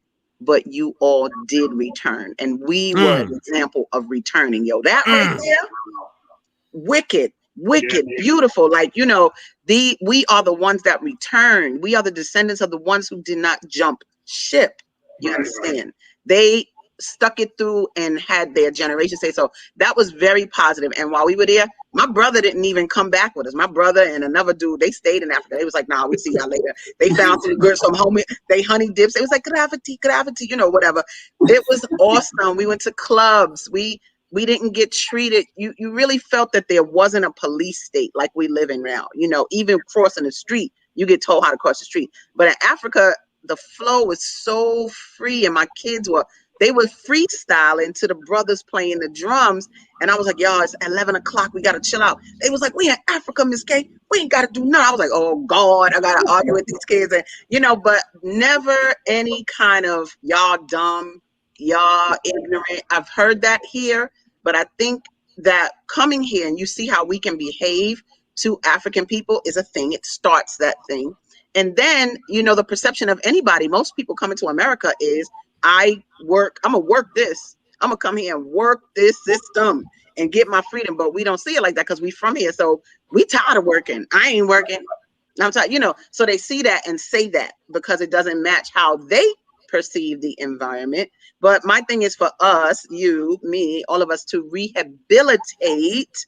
but you all did return. And we were an example of returning. That right there, wicked, beautiful. Like, we are the ones that return. We are the descendants of the ones who did not jump ship. You understand? They stuck it through and had their generation say so. That was very positive. And while we were there, my brother didn't even come back with us. My brother and another dude, they stayed in Africa. They was like, nah, we'll see y'all later. They found some homie, they honey dips. It was like, gravity, whatever. It was awesome. We went to clubs. We didn't get treated. You really felt that there wasn't a police state like we live in now. Even crossing the street, you get told how to cross the street. But in Africa, the flow was so free, and my kids were freestyling to the brothers playing the drums. And I was like, y'all, it's 11 o'clock. We got to chill out. They was like, we in Africa, Miss K. We ain't got to do nothing. I was like, oh, God, I got to argue with these kids. And, but never any kind of y'all dumb. y'all ignorant. I've heard that here, but I think that coming here and you see how we can behave to African people is a thing. It starts that thing. And then, you know, the perception of anybody, most people coming to America is, I'm gonna work this. I'm gonna come here and work this system and get my freedom. But we don't see it like that because we from here. So we tired of working. I ain't working. I'm tired, you know, so they see that and say that because it doesn't match how they perceive the environment. But my thing is for us, you, me, all of us to rehabilitate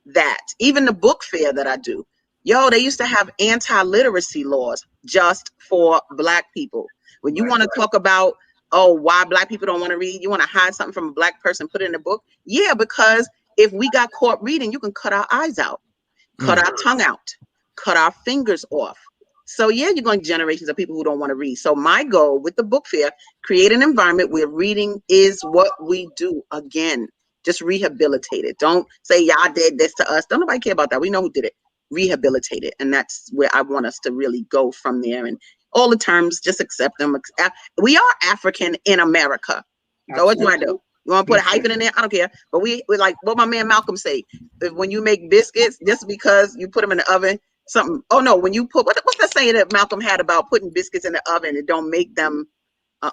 that. Even the book fair that I do, yo, they used to have anti-literacy laws just for Black people. When you want to talk about, oh, why Black people don't want to read, you want to hide something from a Black person, put it in a book. Yeah, because if we got caught reading, you can cut our eyes out, cut our tongue out, cut our fingers off. So yeah, you're going to generations of people who don't want to read. So my goal with the book fair, create an environment where reading is what we do. Again, just rehabilitate it. Don't say y'all did this to us. Don't nobody care about that. We know who did it. Rehabilitate it. And that's where I want us to really go from there. And all the terms, just accept them. We are African in America. So what do I do? You want to put a hyphen in there? I don't care. But we like what my man Malcolm say. If when you make biscuits, just because you put them in the oven, something. Oh no, when you put what's that saying that Malcolm had about putting biscuits in the oven? It don't make them.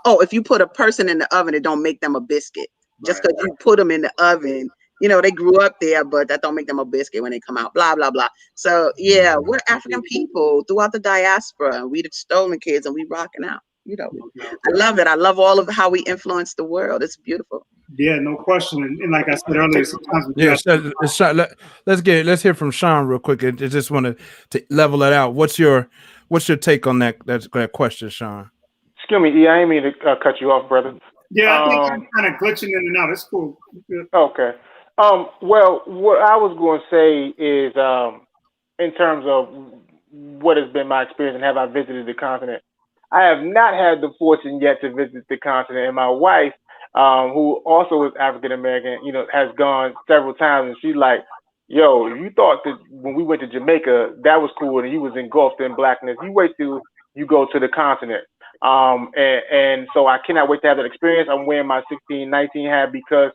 If you put a person in the oven, it don't make them a biscuit. Just because you put them in the oven, you know, they grew up there, but that don't make them a biscuit when they come out. Blah blah blah. So yeah, we're African people throughout the diaspora. We the stolen kids, and we rocking out. You know, I love it. I love all of how we influence the world. It's beautiful. Yeah, no question. And like I said earlier, sometimes let's hear from Sean real quick. I just want to level it out. What's your take on that question, Sean? Excuse me, E. I didn't mean to cut you off, brother. Yeah, I think I'm kind of glitching in and out. It's cool. Okay. Well, what I was going to say is, in terms of what has been my experience and have I visited the continent, I have not had the fortune yet to visit the continent. And my wife, who also is African American, you know, has gone several times, and she's like, "Yo, you thought that when we went to Jamaica that was cool and you was engulfed in blackness. You wait till you go to the continent." And so I cannot wait to have that experience. I'm wearing my 1619 hat because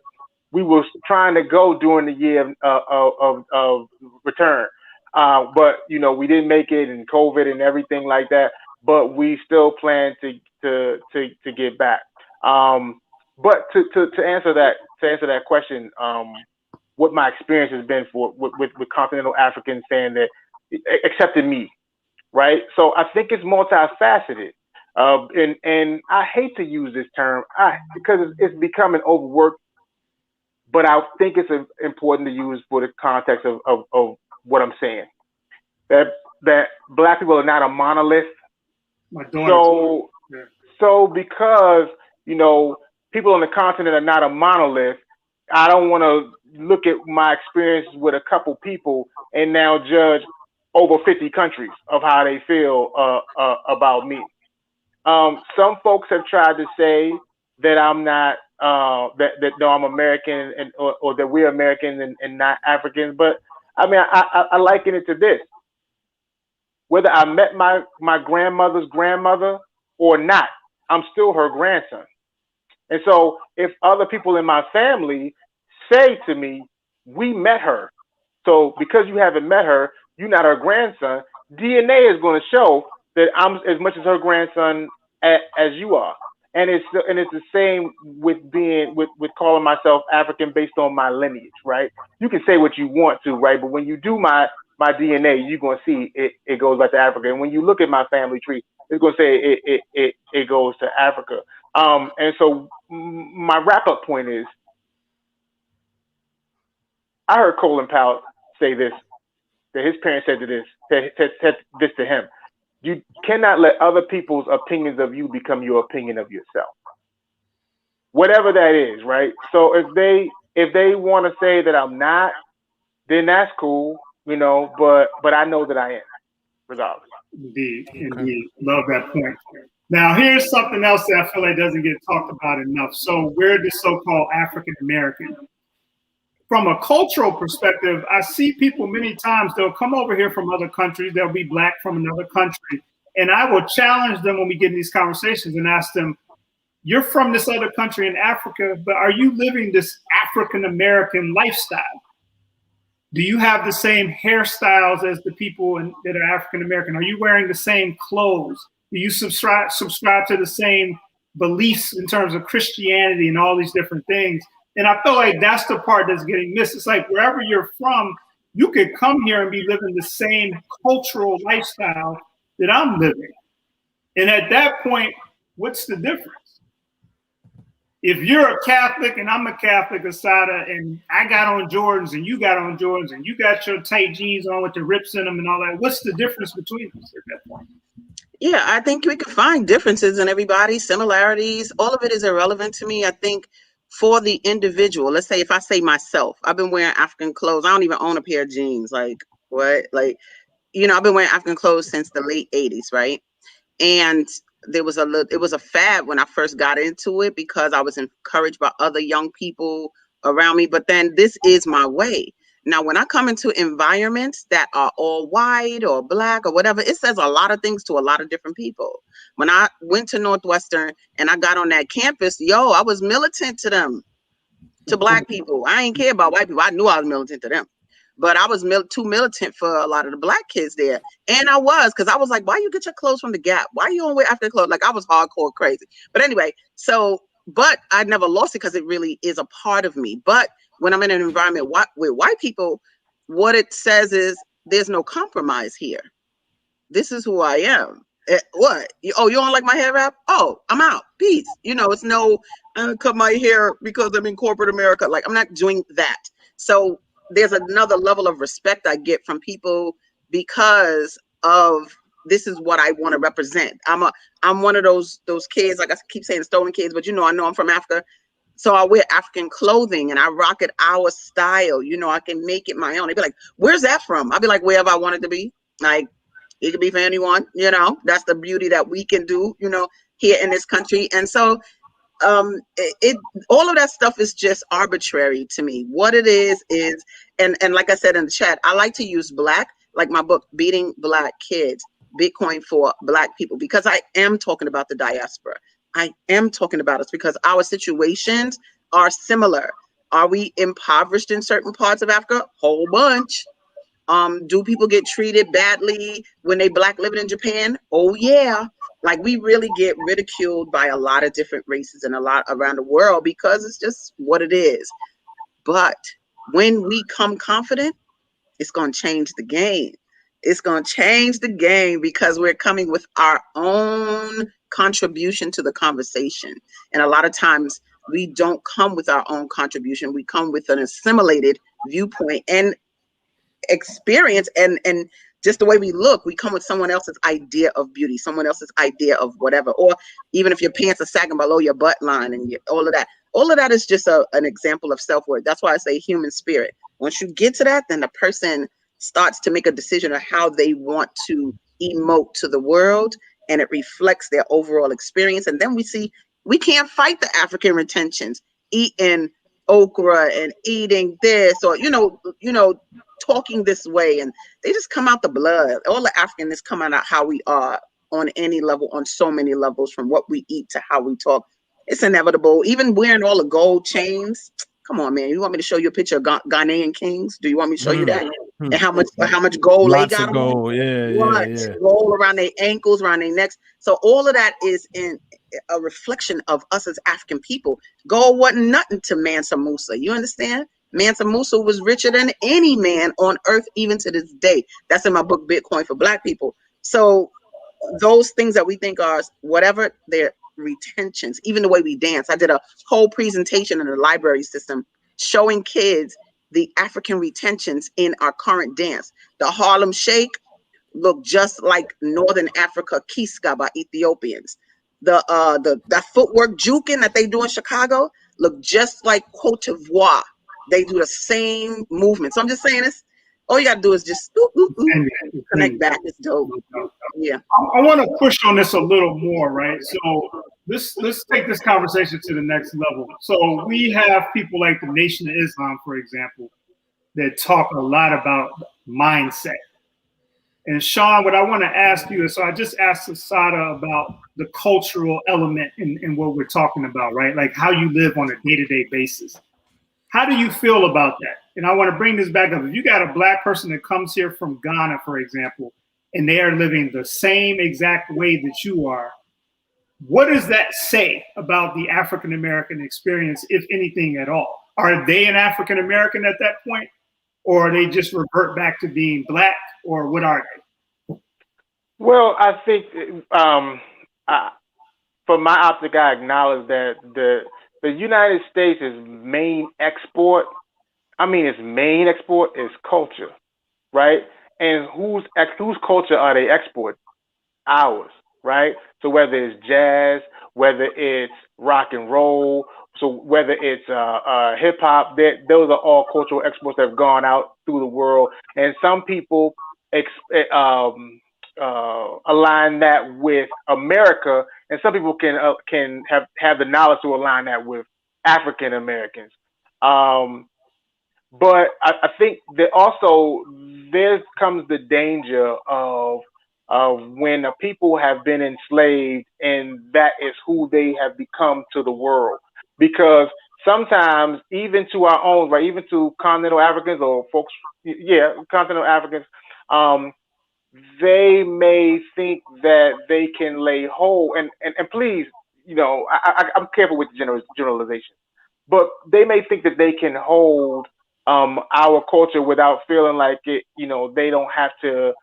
we were trying to go during the year of return, but you know we didn't make it, and COVID and everything like that. But we still plan to get back. But to answer that question, what my experience has been with continental Africans saying that accepted me, right? So I think it's multifaceted, and I hate to use this term because it's becoming overworked. But I think it's important to use for the context of what I'm saying. That Black people are not a monolith. So because, you know, people on the continent are not a monolith, I don't want to look at my experience with a couple people and now judge over 50 countries of how they feel about me. Some folks have tried to say that I'm not, that no, I'm American or that we're American and not Africans. But I mean, I liken it to this. Whether I met my grandmother's grandmother or not, I'm still her grandson. And so if other people in my family say to me, we met her, so because you haven't met her, you're not her grandson, DNA is going to show that I'm as much as her grandson as you are. And it's the same with with calling myself African based on my lineage, right? You can say what you want to, right? But when you do my DNA, you're going to see it goes back to Africa. And when you look at my family tree, it's going to say it goes to Africa. And so my wrap up point is, I heard Colin Powell say this, that his parents said this to him. You cannot let other people's opinions of you become your opinion of yourself. Whatever that is, right? So if they want to say that I'm not, then that's cool, you know, but I know that I am, regardless. Indeed. Love that point. Now, here's something else that I feel like doesn't get talked about enough. So we're the so-called African American. From a cultural perspective, I see people many times, they'll come over here from other countries, they'll be Black from another country, and I will challenge them when we get in these conversations and ask them, you're from this other country in Africa, but are you living this African-American lifestyle? Do you have the same hairstyles as the people that are African-American? Are you wearing the same clothes? Do you subscribe to the same beliefs in terms of Christianity and all these different things? And I feel like that's the part that's getting missed. It's like wherever you're from, you could come here and be living the same cultural lifestyle that I'm living. And at that point, what's the difference? If you're a Catholic and I'm a Catholic, Asada, and I got on Jordans and you got on Jordans and you got your tight jeans on with the rips in them and all that, what's the difference between us at that point? Yeah, I think we can find differences in everybody, similarities. All of it is irrelevant to me. I think for the individual, let's say if I say myself, I've been wearing African clothes. I don't even own a pair of jeans. Like what? Like, I've been wearing African clothes since the late 80s, right? And it was a fad when I first got into it because I was encouraged by other young people around me. But then this is my way. Now, when I come into environments that are all white or black or whatever, it says a lot of things to a lot of different people. When I went to Northwestern and I got on that campus, I was militant to them, to black people. I ain't care about white people. I knew I was militant to them. But I was too militant for a lot of the black kids there. And I was, because I was like, why you get your clothes from the Gap? Why you don't wear African clothes? Like I was hardcore crazy. But anyway, but I never lost it because it really is a part of me. But when I'm in an environment with white people, what it says is there's no compromise here. This is who I am. What? You don't like my hair wrap? Oh, I'm out. Peace. It's no, cut my hair because I'm in corporate America. Like I'm not doing that. So there's another level of respect I get from people because of this is what I want to represent. I'm one of those kids, like I keep saying stolen kids, but I know I'm from Africa. So I wear African clothing and I rock it our style. I can make it my own. They'd be like, where's that from? I'll be like, wherever I want it to be. Like it could be for anyone, that's the beauty that we can do, here in this country. And so all of that stuff is just arbitrary to me. What it is, and like I said in the chat, I like to use black, like my book, Beating Black Kids, Bitcoin for Black People, because I am talking about the diaspora. I am talking about us because our situations are similar. Are we impoverished in certain parts of Africa? Whole bunch. Do people get treated badly when they black living in Japan? Oh yeah. Like we really get ridiculed by a lot of different races and a lot around the world because it's just what it is. But when we come confident, it's going to change the game. It's going to change the game because we're coming with our own contribution to the conversation. And a lot of times we don't come with our own contribution. We come with an assimilated viewpoint and experience and just the way we look. We come with someone else's idea of beauty, someone else's idea of whatever, or even if your pants are sagging below your butt line and all of that is just an example of self-worth. That's why I say human spirit. Once you get to that, then the person starts to make a decision of how they want to emote to the world, and it reflects their overall experience. And then we can't fight the African retentions, eating okra and eating this, or talking this way, and they just come out the blood. All the Africanness come out how we are on any level, on so many levels, from what we eat to how we talk. It's inevitable. Even wearing all the gold chains. Come on, man. You want me to show you a picture of Ghanaian kings? Do you want me to show you that? And how much gold Lots they got? Of gold. Yeah. Gold around their ankles, around their necks. So all of that is in a reflection of us as African people. Gold wasn't nothing to Mansa Musa. You understand? Mansa Musa was richer than any man on earth, even to this day. That's in my book, Bitcoin for Black People. So those things that we think are whatever, they're retentions. Even the way we dance. I did a whole presentation in the library system showing kids the African retentions in our current dance. The Harlem Shake looked just like Northern Africa Kiska by Ethiopians. The footwork juking that they do in Chicago look just like Cote d'Ivoire. They do the same movement. So I'm just saying this. All you gotta do is just connect back. It's dope. Yeah. I want to push on this a little more, right? So let's take this conversation to the next level. So we have people like the Nation of Islam, for example, that talk a lot about mindset. And Sean, what I want to ask you is, so I just asked Asada about the cultural element in what we're talking about, right? Like how you live on a day-to-day basis. How do you feel about that? And I want to bring this back up. If you got a Black person that comes here from Ghana, for example, and they are living the same exact way that you are, what does that say about the African American experience, if anything at all? Are they an African American at that point, or are they just revert back to being Black, or what are they? Well, I think from my optic, I acknowledge that the United States' main export, its main export is culture, right? And whose culture are they exporting? Ours, right? So whether it's jazz, whether it's rock and roll, so whether it's hip hop, those are all cultural exports that have gone out through the world. And some people align that with America, and some people can have the knowledge to align that with African Americans. But I think that also there comes the danger of when people have been enslaved, and that is who they have become to the world. Because sometimes, even to our own, right, even to continental Africans or folks, continental Africans, they may think that they can lay hold, and please, I'm careful with generalization, but they may think that they can hold our culture without feeling like it. They don't have to.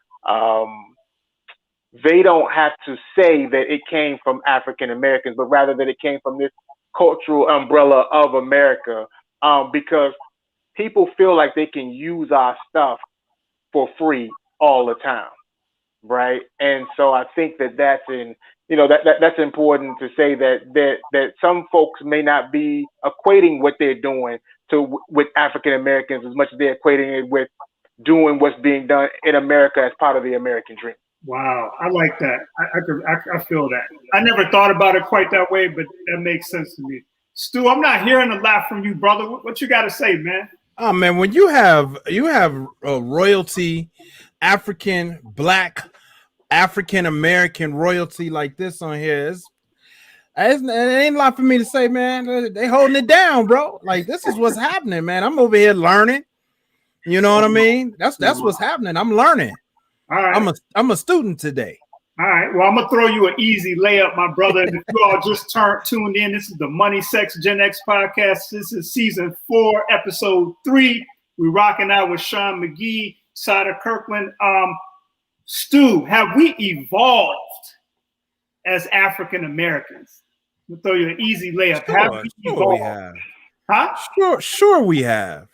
They don't have to say that it came from African Americans, but rather that it came from this cultural umbrella of America, because people feel like they can use our stuff for free all the time, right? And so I think that's important to say that some folks may not be equating what they're doing with African Americans as much as they're equating it with doing what's being done in America as part of the American dream. Wow, I like that. I feel that. I never thought about it quite that way, but that makes sense to me. Stu, I'm not hearing a lot from you, brother. What you got to say, man? Oh man, when you have royalty, African, Black, African American royalty like this on here, it ain't a lot for me to say, man. They holding it down, bro. Like this is what's happening, man. I'm over here learning. You know what I mean? That's what's happening. I'm learning. All right. I'm a student today. All right. Well, I'm gonna throw you an easy layup, my brother. And if you all just tuned in, this is the Money, Sex, Gen X podcast. This is season 4, episode 3. We're rocking out with Sean McGee, Sada Kirkland. Stu, have we evolved as African Americans? I'm gonna throw you an easy layup. Sure we have. Huh? Sure we have.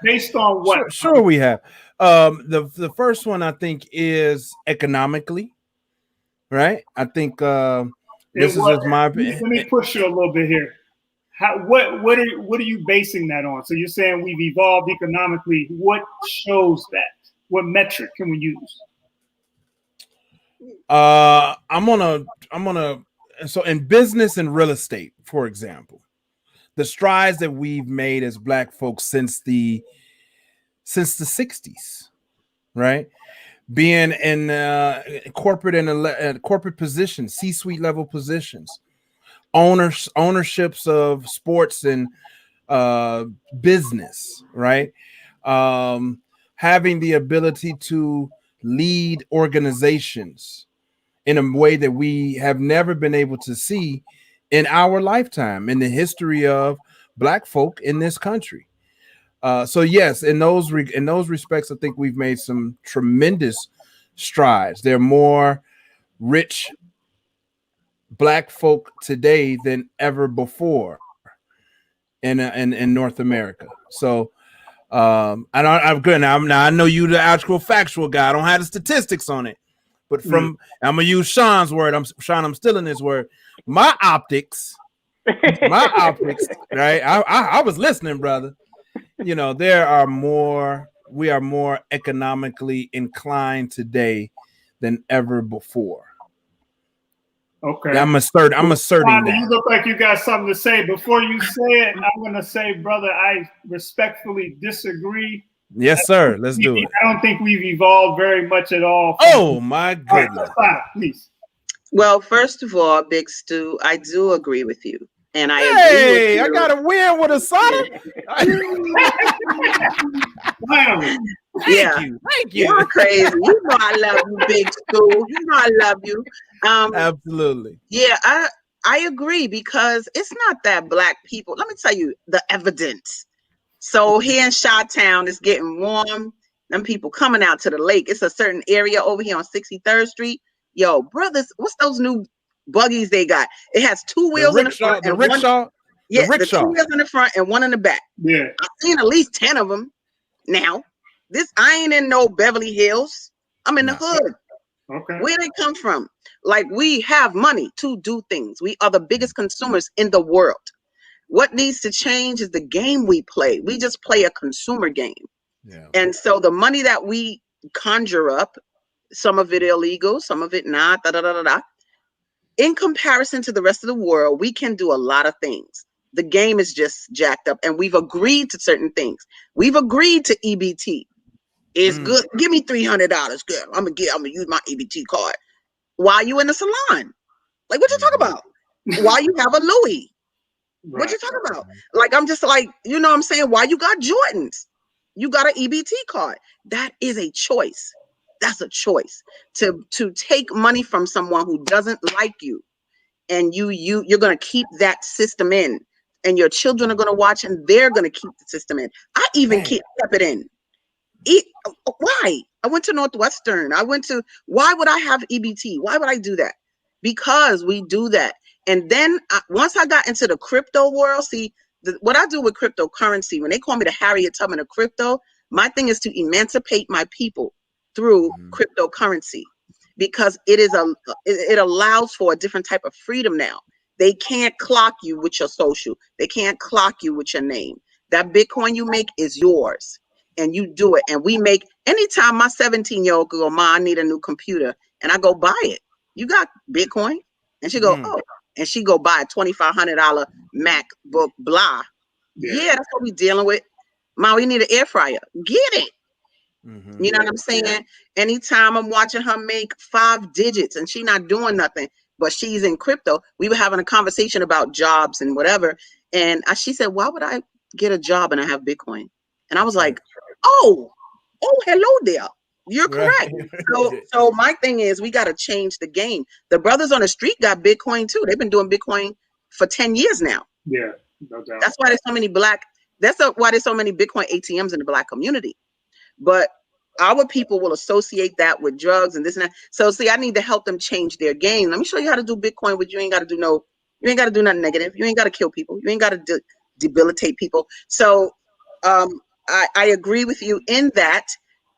Based on what? Sure we have. The first one I think is economically, right? I think this is just my opinion. Let me push you a little bit here. What are you basing that on? So you're saying we've evolved economically. What shows that? What metric can we use? I'm gonna so in business and real estate, for example, the strides that we've made as Black folks since the 60s, right? Being in corporate and corporate positions, C-suite level positions, ownerships of sports and business, right? Having the ability to lead organizations in a way that we have never been able to see in our lifetime in the history of Black folk in this country. So yes, in those respects, I think we've made some tremendous strides. There are more rich Black folk today than ever before in North America. So I'm good now. I know you the actual factual guy. I don't have the statistics on it, but I'm gonna use Sean's word. I'm stealing his word. My optics, right? I was listening, brother. We are more economically inclined today than ever before. Okay. Yeah, I'm asserting that. You look like you got something to say. Before you say it, I'm going to say, brother, I respectfully disagree. Yes, sir. Let's do it. I don't think we've evolved very much at all. Oh my goodness. Please. Well, first of all, Big Stu, I do agree with you. And I agree Hey, with I you. got a win with a Sonic. Yeah. Thank you. You're crazy. You know I love you, Big Stu. You know I love you. Absolutely. Yeah, I agree, because it's not that black people. Let me tell you the evidence. So here in Chi-Town, it's getting warm. Them people coming out to the lake. It's a certain area over here on 63rd Street. Yo, brothers, what's those new buggies they got? It has two wheels in the front and one. Yeah, the two wheels in the front and one in the back. Yeah, I've seen at least 10 of them. Now, I ain't in no Beverly Hills. I'm in the hood. Okay. Where they come from? Like, we have money to do things. We are the biggest consumers in the world. What needs to change is the game we play. We just play a consumer game. Yeah. And so the money that we conjure up, some of it illegal, some of it not, in comparison to the rest of the world, we can do a lot of things. The game is just jacked up, and we've agreed to certain things. We've agreed to EBT. It's good. Give me $300. Good. I'm gonna use my EBT card. While you in the salon? Like, what you talking about? Why you have a Louis? What you talking about? Like, I'm just like, you know what I'm saying? Why you got Jordans? You got an EBT card. That is a choice. That's a choice to take money from someone who doesn't like you, and you're gonna keep that system in, and your children are gonna watch, and they're gonna keep the system in. I even kept it in. Why? I went to Northwestern. Why would I have EBT? Why would I do that? Because we do that. And then once I got into the crypto world, see, what I do with cryptocurrency, when they call me the Harriet Tubman of crypto, my thing is to emancipate my people through cryptocurrency, because it allows for a different type of freedom now. They can't clock you with your social. They can't clock you with your name. That Bitcoin you make is yours. And you do it. And we make, anytime my 17-year-old go, Ma, I need a new computer, and I go buy it. You got Bitcoin? And she go, oh. And she go buy a $2,500 MacBook, blah. Yeah, that's what we dealing with. Ma, we need an air fryer. Get it. You know what I'm saying? Anytime I'm watching her make 5 digits and she not doing nothing, but she's in crypto, we were having a conversation about jobs and whatever. And she said, why would I get a job and I have Bitcoin? And I was like, oh, hello there. You're correct. So my thing is, we got to change the game. The brothers on the street got Bitcoin too. They've been doing Bitcoin for 10 years now. Yeah, no doubt. That's why there's so many why there's so many Bitcoin ATMs in the black community. But our people will associate that with drugs and this and that. So see, I need to help them change their game. Let me show you how to do Bitcoin, but you ain't got to do nothing negative. You ain't got to kill people. You ain't got to debilitate people. So I agree with you in that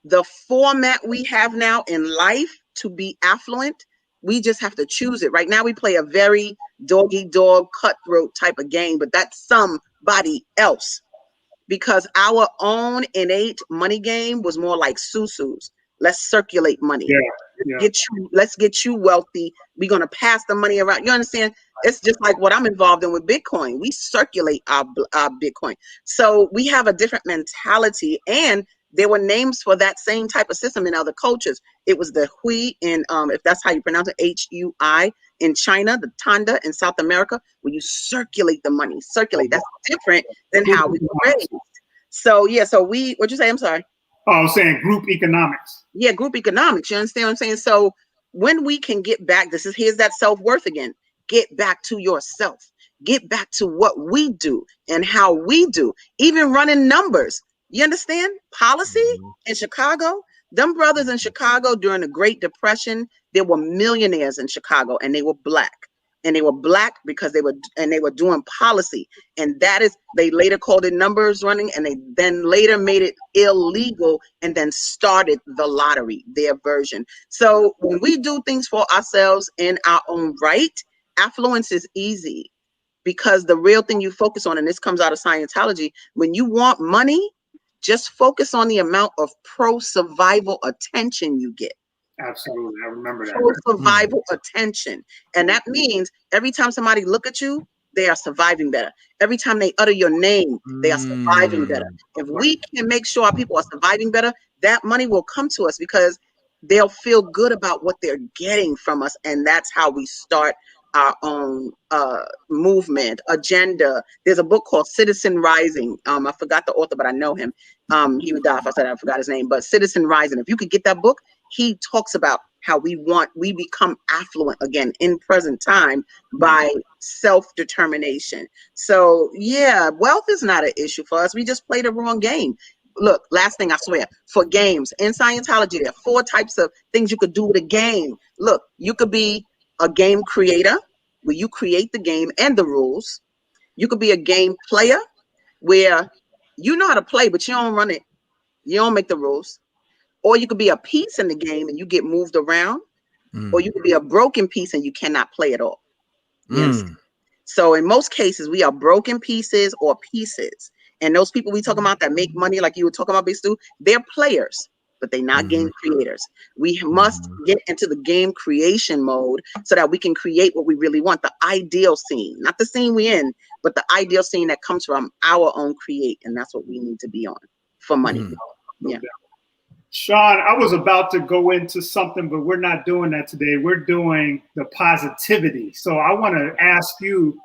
the format we have now in life to be affluent, we just have to choose it. Right now, we play a very dog-eat-dog, cutthroat type of game, but that's somebody else. Because our own innate money game was more like Susu's. Let's circulate money. Let's get you wealthy. We're going to pass the money around. You understand? It's just like what I'm involved in with Bitcoin. We circulate our Bitcoin. So we have a different mentality, and there were names for that same type of system in other cultures. It was the Hui in, if that's how you pronounce it, HUI in China, the Tanda in South America, where you circulate the money. That's different than how we were raised. So yeah, what'd you say? I'm sorry. Oh, I was saying group economics. Yeah, group economics. You understand what I'm saying? So when we can get back, here's that self-worth again. Get back to yourself. Get back to what we do and how we do. Even running numbers. You understand? Policy in Chicago. Them brothers in Chicago during the Great Depression, there were millionaires in Chicago, and they were black. And they were black because they were doing policy. And they later called it numbers running, and they then later made it illegal and then started the lottery, their version. So when we do things for ourselves in our own right, affluence is easy, because the real thing you focus on, and this comes out of Scientology, when you want money, just focus on the amount of pro-survival attention you get. Absolutely. I remember that. Pro-survival attention. And that means every time somebody look at you, they are surviving better. Every time they utter your name, they are surviving better. If we can make sure our people are surviving better, that money will come to us because they'll feel good about what they're getting from us. And that's how we start our own movement, agenda. There's a book called Citizen Rising. I forgot the author, but I know him. He would die if I said I forgot his name, but Citizen Rising. If you could get that book, he talks about how we become affluent again in present time by self-determination. So yeah, wealth is not an issue for us. We just play the wrong game. Look, last thing I swear, for games in Scientology, there are 4 types of things you could do with a game. Look, you could be a game creator where you create the game and the rules. You could be a game player where you know how to play, but you don't run it. You don't make the rules. Or you could be a piece in the game and you get moved around. Or you could be a broken piece and you cannot play at all. So in most cases, we are broken pieces or pieces. And those people we talk about that make money, like you were talking about, Bistu, they're players, but they're not game creators. We must get into the game creation mode so that we can create what we really want, the ideal scene, not the scene we're in, but the ideal scene that comes from our own create. And that's what we need to be on for money. Yeah. Sean, I was about to go into something, but we're not doing that today. We're doing the positivity. So I want to ask you,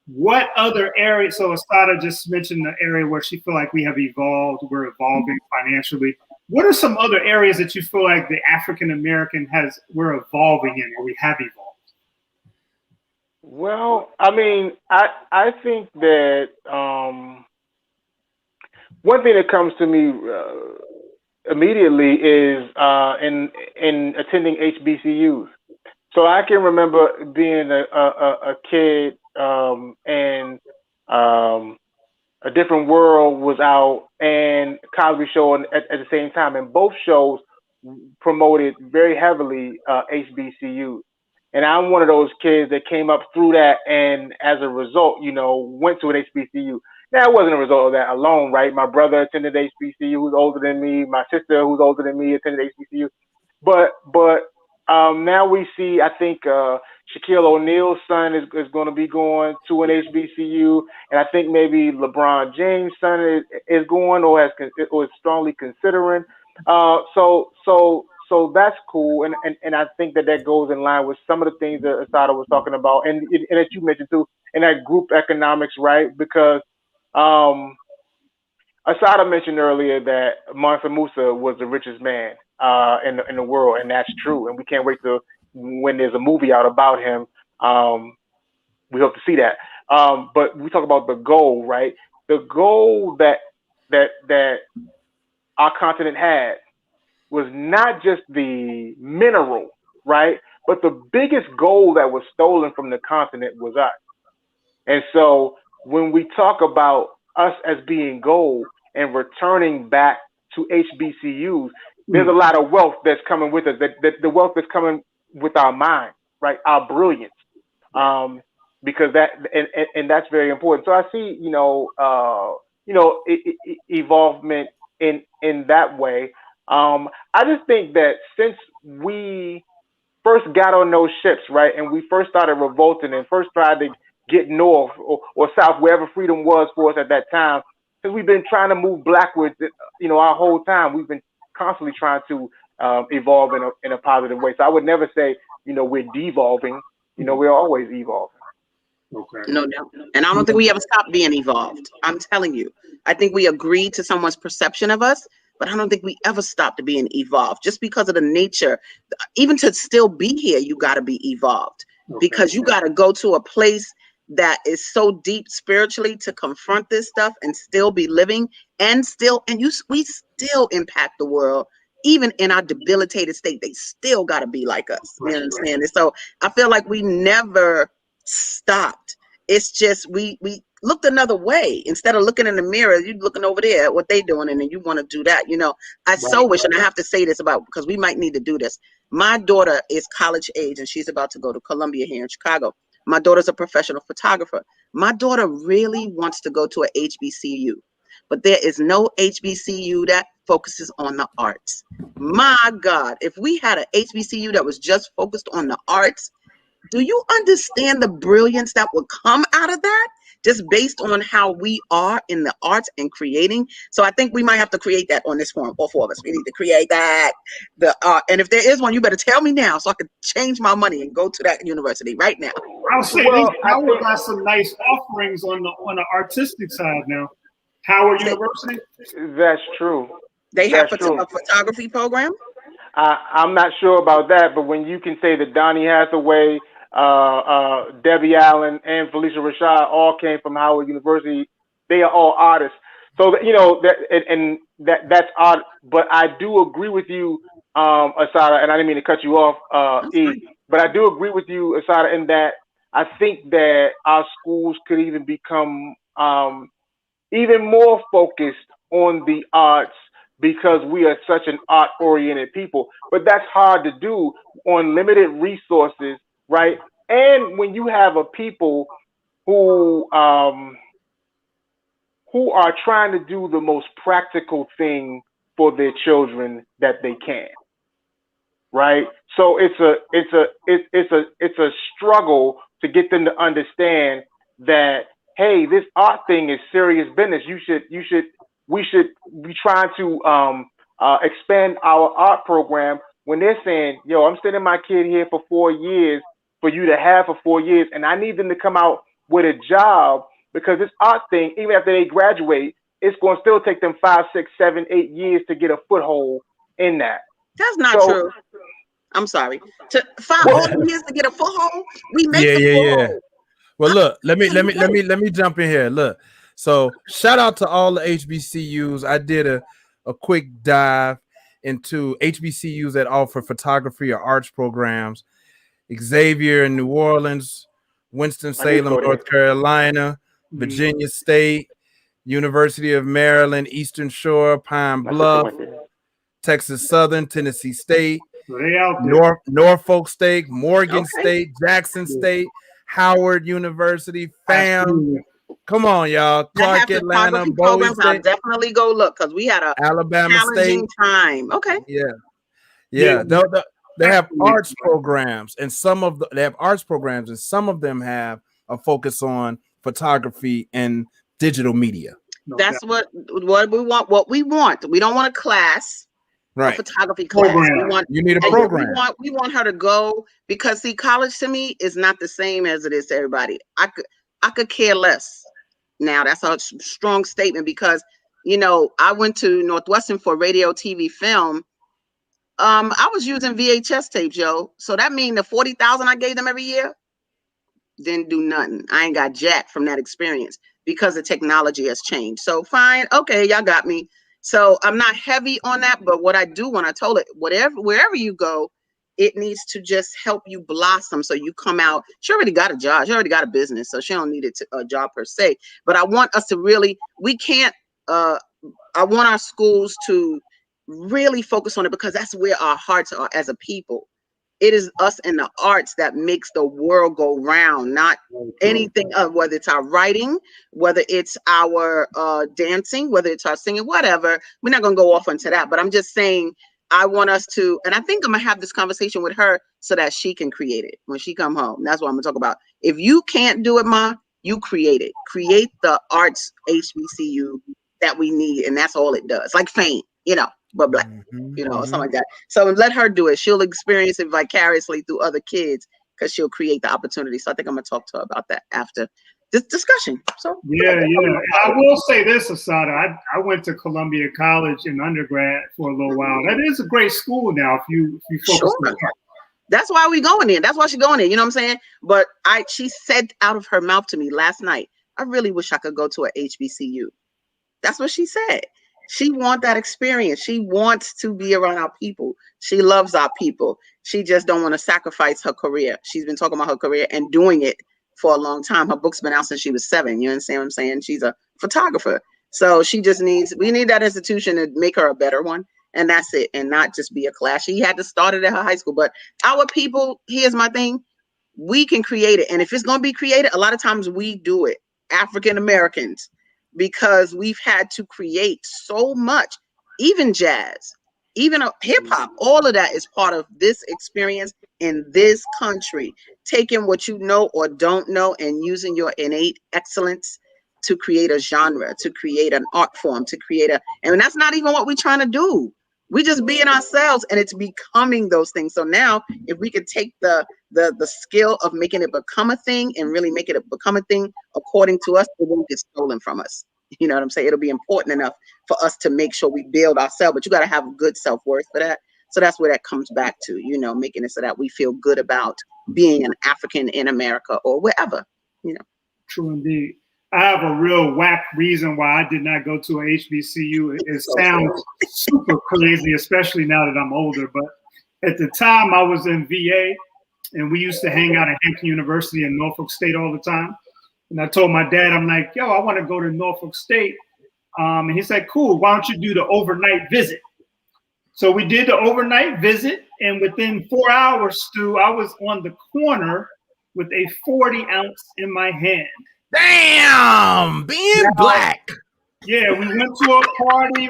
what other areas? So Asada just mentioned the area where she feel like we have evolved, we're evolving financially. What are some other areas that you feel like the African American we're evolving in, or we have evolved? Well, I mean, I think that one thing that comes to me immediately is in attending HBCUs. So I can remember being a kid and A Different World was out and Cosby Show at the same time, and both shows promoted very heavily HBCUs. And I'm one of those kids that came up through that, and as a result, went to an HBCU. Now, it wasn't a result of that alone, right? My brother attended HBCU, who's older than me. My sister, who's older than me, attended HBCU. But now we see, I think Shaquille O'Neal's son is going to be going to an HBCU, and I think maybe LeBron James' son is going or is strongly considering. So that's cool, and I think that goes in line with some of the things that Asada was talking about, and that you mentioned too, in that group economics, right? Because Asada mentioned earlier that Mansa Musa was the richest man in the world, and that's true. And we can't wait to when there's a movie out about him. We hope to see that. But we talk about the goal, right? The goal that our continent had was not just the mineral, right? But the biggest gold that was stolen from the continent was us. And so when we talk about us as being gold and returning back to HBCUs, there's a lot of wealth that's coming with us. That the wealth that's coming with our mind, right? Our brilliance, because and that's very important. So I see, evolvement in that way. I just think that since we first got on those ships, right, and we first started revolting and first tried to get north or south, wherever freedom was for us at that time, because we've been trying to move backwards, our whole time. We've been constantly trying to evolve in a positive way. So I would never say, we're devolving. We're always evolving. Okay. No doubt. And I don't think we ever stopped being evolved. I'm telling you. I think we agreed to someone's perception of us, but I don't think we ever stopped being evolved just because of the nature. Even to still be here, you got to be evolved because you got to go to a place that is so deep spiritually to confront this stuff and still be living and we still impact the world. Even in our debilitated state, they still got to be like us. You understand? And so I feel like we never stopped. It's just we looked another way. Instead of looking in the mirror, you looking over there at what they doing, and then you want to do that. I so wish, and I have to say this because we might need to do this. My daughter is college age, and she's about to go to Columbia here in Chicago. My daughter's a professional photographer. My daughter really wants to go to a HBCU, but there is no HBCU that focuses on the arts. My God, if we had a HBCU that was just focused on the arts, do you understand the brilliance that would come out of that? Just based on how we are in the arts and creating. So I think we might have to create that on this forum, all four of us. We need to create that. And if there is one, you better tell me now so I can change my money and go to that university right now. I'll say Well, Howard got some nice offerings on the artistic side now. Howard University. That's true. They have That's a true. photography program. I'm not sure about that, but when you can say that Donny Hathaway, Debbie Allen, and Felicia Rashad all came from Howard University, they are all artists. So that, you know that's art. But I do agree with you, Asada, and I didn't mean to cut you off, E. But I do agree with you, Asada, in that I think that our schools could even become even more focused on the arts because we are such an art-oriented people. But that's hard to do on limited resources, right? And when you have a people who are trying to do the most practical thing for their children that they can, right? So it's a struggle to get them to understand that, hey, this art thing is serious business. We should be trying to expand our art program when they're saying, yo, I'm sending my kid here for 4 years for you to have for 4 years, and I need them to come out with a job because this art thing, even after they graduate, it's going to still take them 5, 6, 7, 8 years to get a foothold in that. That's not true. I'm sorry. To 5 years to get a foothold, we make the foothold. Well, look, let me jump in here. Look, so shout out to all the HBCUs. I did a quick dive into HBCUs that offer photography or arts programs. Xavier in New Orleans, Winston-Salem, North Carolina, Virginia State, University of Maryland, Eastern Shore, Pine Bluff, Texas Southern, Tennessee State, Norfolk State, Morgan State, Jackson State, Howard University, FAM. Come on, y'all. Clark Atlanta, Bowie State. I'll definitely go look because we had a Alabama State time. Okay. Yeah. They have arts programs, and they have arts programs, and some of them have a focus on photography and digital media. That's what we want. What we want. We don't want a class. Right. A photography class. You need a program. We want her to go because see, college to me is not the same as it is to everybody. I could care less. Now that's a strong statement because I went to Northwestern for radio, TV, film. I was using VHS tapes, yo. So that means the $40,000 I gave them every year didn't do nothing. I ain't got jack from that experience because the technology has changed. So fine, okay, y'all got me. So I'm not heavy on that, but what I do when I told it, wherever you go, it needs to just help you blossom. So you come out, she already got a job, she already got a business, so she don't need a job per se. But I want us to really, I want our schools to really focus on it because that's where our hearts are as a people. It is us in the arts that makes the world go round, not anything, whether it's our writing, whether it's our dancing, whether it's our singing, whatever. We're not going to go off into that, but I'm just saying I want us to, and I think I'm going to have this conversation with her so that she can create it when she come home. That's what I'm going to talk about. If you can't do it, Ma, you create it. Create the arts HBCU that we need, and that's all it does. Like Fame, but black, something like that. So let her do it. She'll experience it vicariously through other kids because she'll create the opportunity. So I think I'm going to talk to her about that after this discussion. So I will say this, Asada. I went to Columbia College in undergrad for a little while. That is a great school now if you focus on that. That's why we going in. That's why she's going in. You know what I'm saying? But she said out of her mouth to me last night, I really wish I could go to a HBCU. That's what she said. She wants that experience. She wants to be around our people. She loves our people. She just don't want to sacrifice her career. She's been talking about her career and doing it for a long time. Her book's been out since she was 7. You understand what I'm saying? She's a photographer. So we need that institution to make her a better one. And that's it. And not just be a class. She had to start it at her high school. But our people, here's my thing. We can create it. And if it's going to be created, a lot of times we do it. African Americans. Because we've had to create so much, even jazz. even hip hop, all of that is part of this experience in this country. Taking what you know or don't know and using your innate excellence to create a genre, to create an art form, to create and that's not even what we're trying to do. We just being ourselves, and it's becoming those things. So now, if we could take the skill of making it become a thing and really make it become a thing according to us, it won't get stolen from us. You know what I'm saying? It'll be important enough for us to make sure we build ourselves, but you got to have good self-worth for that. So that's where that comes back to, you know, making it so that we feel good about being an African in America or wherever, you know. True indeed. I have a real whack reason why I did not go to a HBCU. It sounds super crazy, especially now that I'm older. But at the time, I was in VA, and we used to hang out at Hampton University in Norfolk State all the time. And I told my dad, I'm like, yo, I want to go to Norfolk State. And he said, cool, why don't you do the overnight visit? So we did the overnight visit, and within 4 hours, Stu, I was on the corner with a 40 ounce in my hand. Damn, being black. Yeah, we went to a party.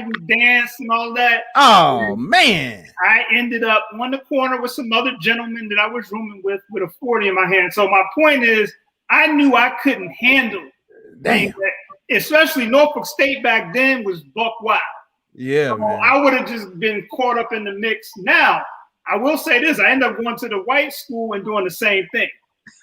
We danced and all that. Oh, man. I ended up on the corner with some other gentlemen that I was rooming with a 40 in my hand. So my point is, I knew I couldn't handle things that, especially Norfolk State back then was buck wild. Yeah, so man. I would have just been caught up in the mix. Now, I will say this. I ended up going to the white school and doing the same thing.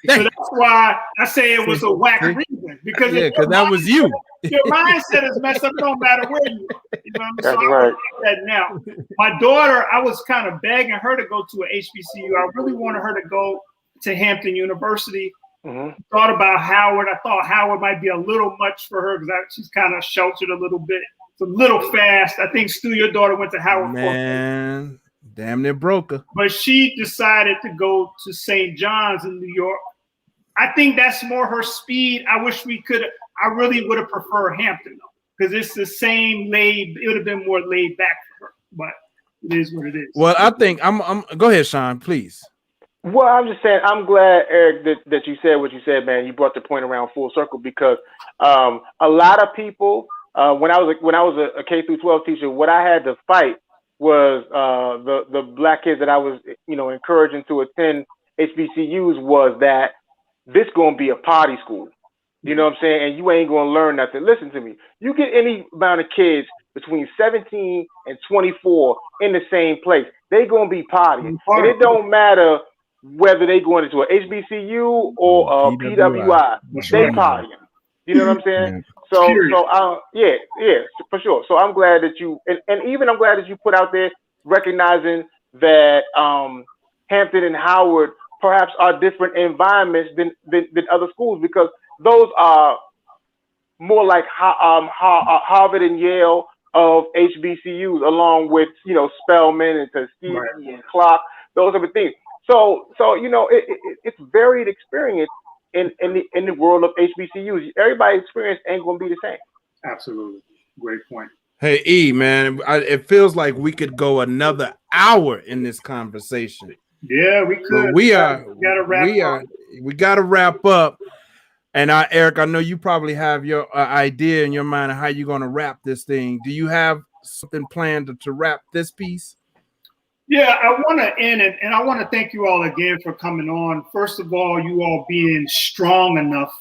So that's why I say it was a whack reason. Because that was you. Your mindset is messed up. It don't matter where you are. You know what I mean? That's so right. I like that now. My daughter, I was kind of begging her to go to an HBCU. I really wanted her to go to Hampton University. Mm-hmm. Thought about Howard. I thought Howard might be a little much for her because she's kind of sheltered a little bit. It's a little fast. I think, Stu, your daughter went to Howard. Man, damn near broke her. But she decided to go to St. John's in New York. I think that's more her speed. I wish we could. I really would have preferred Hampton though, because it's the same laid. It would have been more laid back for her. But it is what it is. Well, I think I'm. Go ahead, Sean, please. Well, I'm just saying, I'm glad, Eric, that you said what you said, man. You brought the point around full circle because a lot of people, when I was a K through 12 teacher, what I had to fight was the black kids that I was, encouraging to attend HBCUs was that this gonna be a party school. You know what I'm saying? And you ain't gonna learn nothing. Listen to me. You get any amount of kids between 17 and 24 in the same place, they gonna be partying. And it don't matter whether they going into a HBCU or a PWI. They partying. You know what I'm saying? Yeah. So for sure. So I'm glad that you and even I'm glad that you put out there recognizing that Hampton and Howard perhaps are different environments than other schools, because those are more like Harvard and Yale of HBCUs, along with Spelman and Tuskegee and Clark, those are the things. So it's varied experience in the world of HBCUs. Everybody's experience ain't gonna be the same. Absolutely, great point. Hey E, man, it feels like we could go another hour in this conversation. Yeah, we could. But we gotta wrap up. And Eric, I know you probably have your idea in your mind of how you're gonna wrap this thing. Do you have something planned to wrap this piece? Yeah, I want to end it, and I want to thank you all again for coming on. First of all, you all being strong enough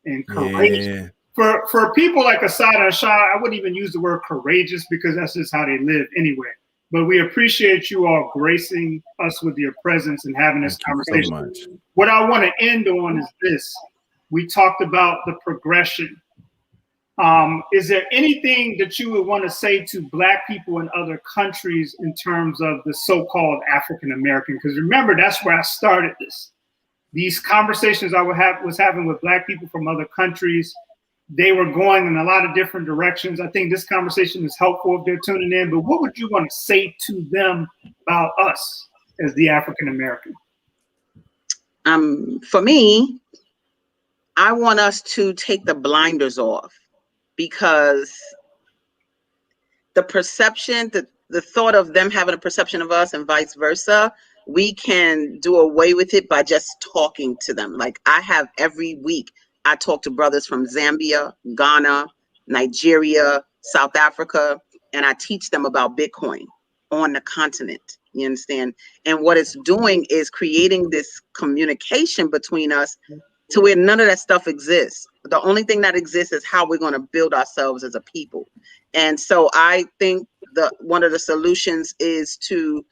and courageous. Yeah. For people like Asada and Shah, I wouldn't even use the word courageous because that's just how they live anyway. But we appreciate you all gracing us with your presence and having this conversation. So much. What I want to end on is this. We talked about the progression. Is there anything that you would want to say to Black people in other countries in terms of the so-called African American? Because remember, that's where I started this. These conversations I was having with Black people from other countries, they were going in a lot of different directions. I think this conversation is helpful if they're tuning in, but what would you want to say to them about us as the African American? For me, I want us to take the blinders off, because the perception, the thought of them having a perception of us and vice versa, we can do away with it by just talking to them. Like I have every week, I talk to brothers from Zambia, Ghana, Nigeria, South Africa, and I teach them about Bitcoin on the continent. You understand? And what it's doing is creating this communication between us to where none of that stuff exists. The only thing that exists is how we're going to build ourselves as a people. And so I think one of the solutions is to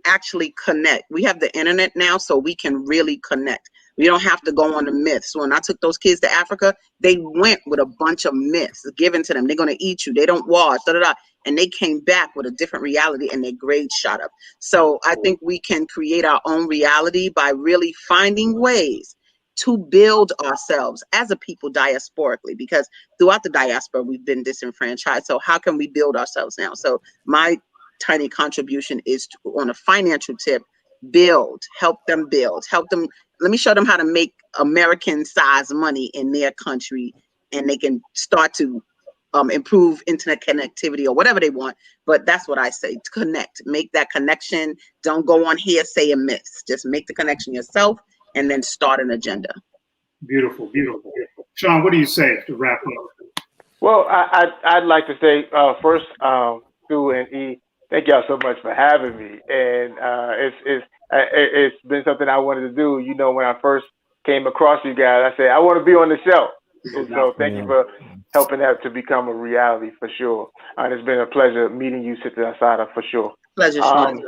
actually connect. We have the internet now, so we can really connect. We don't have to go on the myths. When I took those kids to Africa, they went with a bunch of myths given to them. They're going to eat you. They don't wash, da, da, da. And they came back with a different reality, and their grades shot up. So I think we can create our own reality by really finding ways to build ourselves as a people diasporically, because throughout the diaspora, we've been disenfranchised. So how can we build ourselves now? So my tiny contribution is to, on a financial tip, help them. Let me show them how to make American size money in their country, and they can start to improve internet connectivity or whatever they want. But that's what I say, to connect, make that connection. Don't go on hearsay and myths. Just make the connection yourself and then start an agenda. Beautiful, beautiful. Sean, what do you say to wrap up? Well, I'd like to say first, Sue and E, thank y'all so much for having me. And it's been something I wanted to do. You know, when I first came across you guys, I said, I want to be on the show. And so thank you for helping that to become a reality for sure. And it's been a pleasure meeting you, Sister Asada, for sure. Pleasure, Sean.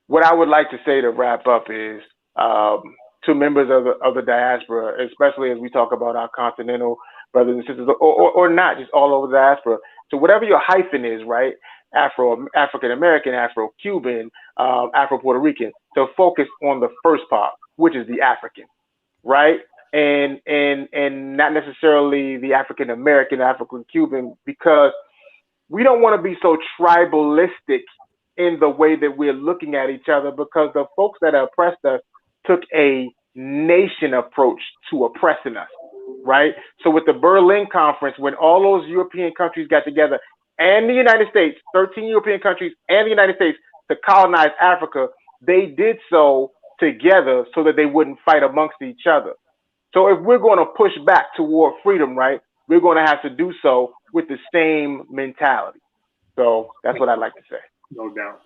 What I would like to say to wrap up is to members of the diaspora, especially as we talk about our continental brothers and sisters, or not, just all over the diaspora. So whatever your hyphen is, right? African American, Afro-Cuban, Afro-Puerto Rican, to focus on the first part, which is the African, right? And not necessarily the African American, African Cuban, because we don't want to be so tribalistic in the way that we're looking at each other, because the folks that oppressed us took a nation approach to oppressing us, right? So with the Berlin Conference, when all those European countries got together, and the United States, 13 European countries and the United States, to colonize Africa, they did so together so that they wouldn't fight amongst each other. So if we're going to push back toward freedom, right, we're going to have to do so with the same mentality. So that's what I'd like to say. No doubt.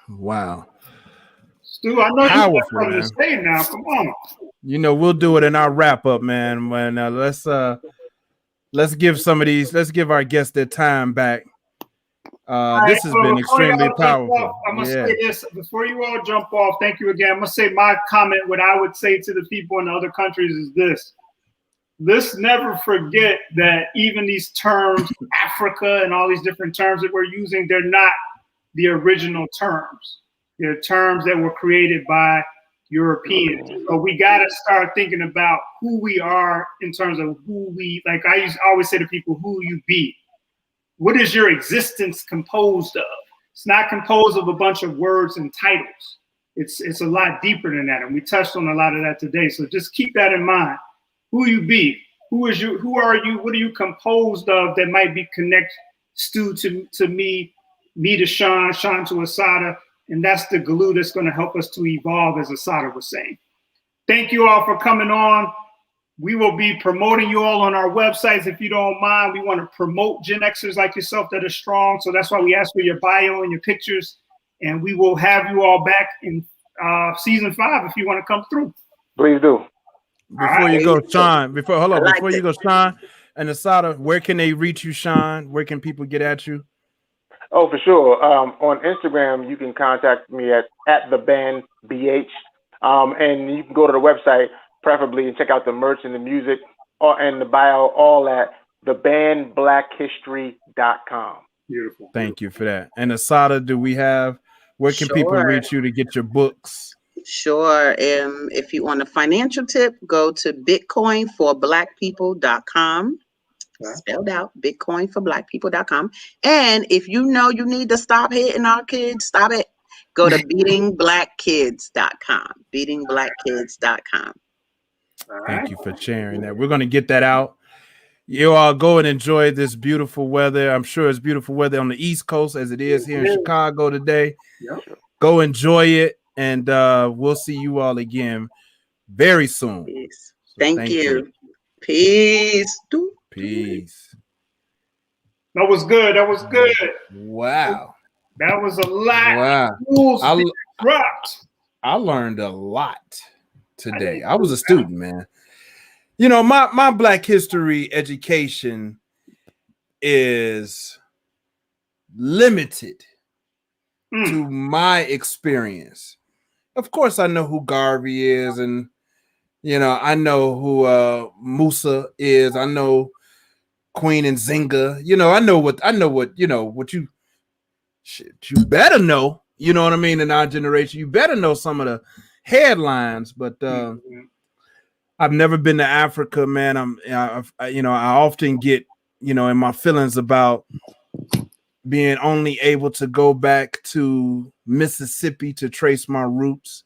Wow. Stu, I know Powerful, you got something to say now. Come on. You know, we'll do it in our wrap up, man. When let's give our guests their time back. This has been extremely powerful. I'm gonna say this before you all jump off. Thank you again. I'm gonna say my comment. What I would say to the people in the other countries is this: let's never forget that even these terms, Africa and all these different terms that we're using, they're not the original terms. They're terms that were created by Europeans. So we got to start thinking about who we are in terms of who we, like I always say to people, who you be. What is your existence composed of? It's not composed of a bunch of words and titles. It's a lot deeper than that. And we touched on a lot of that today. So just keep that in mind. Who you be, who are you, what are you composed of that might be connect Stu to me to Sean to Asada. And that's the glue that's going to help us to evolve, as Asada was saying. Thank you all for coming on. We will be promoting you all on our websites if you don't mind. We want to promote Gen Xers like yourself that are strong. So that's why we ask for your bio and your pictures. And we will have you all back in season 5 if you want to come through. Please do. Before you go, Sean, before you go, Sean and Asada, where can they reach you, Sean? Where can people get at you? Oh, for sure. On Instagram, you can contact me at the band BH. And you can go to the website, preferably, and check out the merch and the music and the bio, all at thebandblackhistory.com. Beautiful. Thank you for that. And Asada, where can people reach you to get your books? Sure. If you want a financial tip, go to bitcoinforblackpeople.com. Spelled out, bitcoinforblackpeople.com. And if you know you need to stop hitting our kids, stop it. Go to beatingblackkids.com. Beatingblackkids.com. Thank you for sharing that. We're going to get that out. You all go and enjoy this beautiful weather. I'm sure it's beautiful weather on the East Coast as it is here in Chicago today. Yep. Go enjoy it. And we'll see you all again very soon. Peace. Thank you. Peace. Peace. That was good. That was good. Wow. That was a lot. Wow. Rules being dropped. I learned a lot today. I was a student, man. You know, my Black history education is limited to my experience. Of course, I know who Garvey is, and you know, I know who Musa is. I know Queen and Zinga. You know, I know what you better know. You know what I mean? In our generation, you better know some of the headlines. But I've never been to Africa, man. I often get, in my feelings about being only able to go back to Mississippi to trace my roots.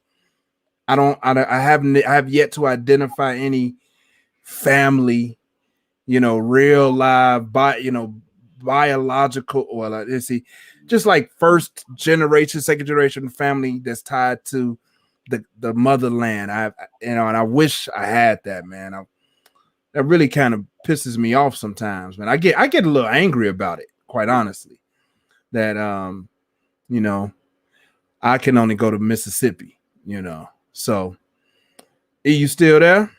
I have yet to identify any family, real live, biological, or let's see, just like first generation, second generation family that's tied to the motherland. And I wish I had that, man. That really kind of pisses me off sometimes, man. I get a little angry about it, quite honestly. That I can only go to Mississippi, So, are you still there?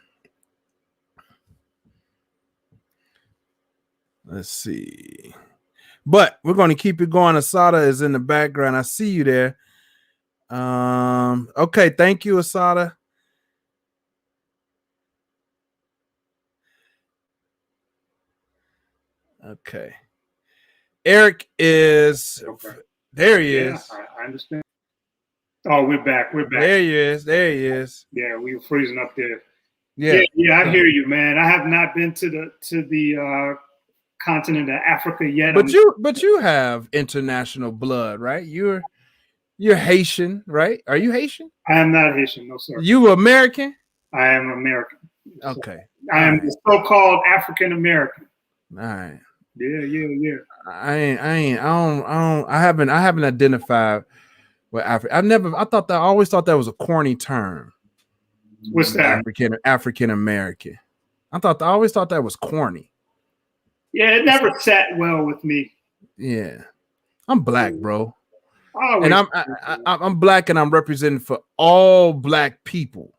Let's see. But we're going to keep it going. Asada is in the background. I see you there. Okay, thank you, Asada. Okay. Eric is there. He is. I understand. Oh, we're back. We're back. There he is. There he is. Yeah, we were freezing up there. Yeah. I hear you, man. I have not been to the continent of Africa yet. But you have international blood, right? You're Haitian, right? Are you Haitian? I am not Haitian, no sir. You American? I am American. Okay. I am the so-called African American. All right. Yeah. I haven't identified with Africa. I always thought that was a corny term. What's that? African American. I always thought that was corny. Yeah, it never sat well with me. Yeah. I'm black, bro. And I'm black, and I'm representing for all black people.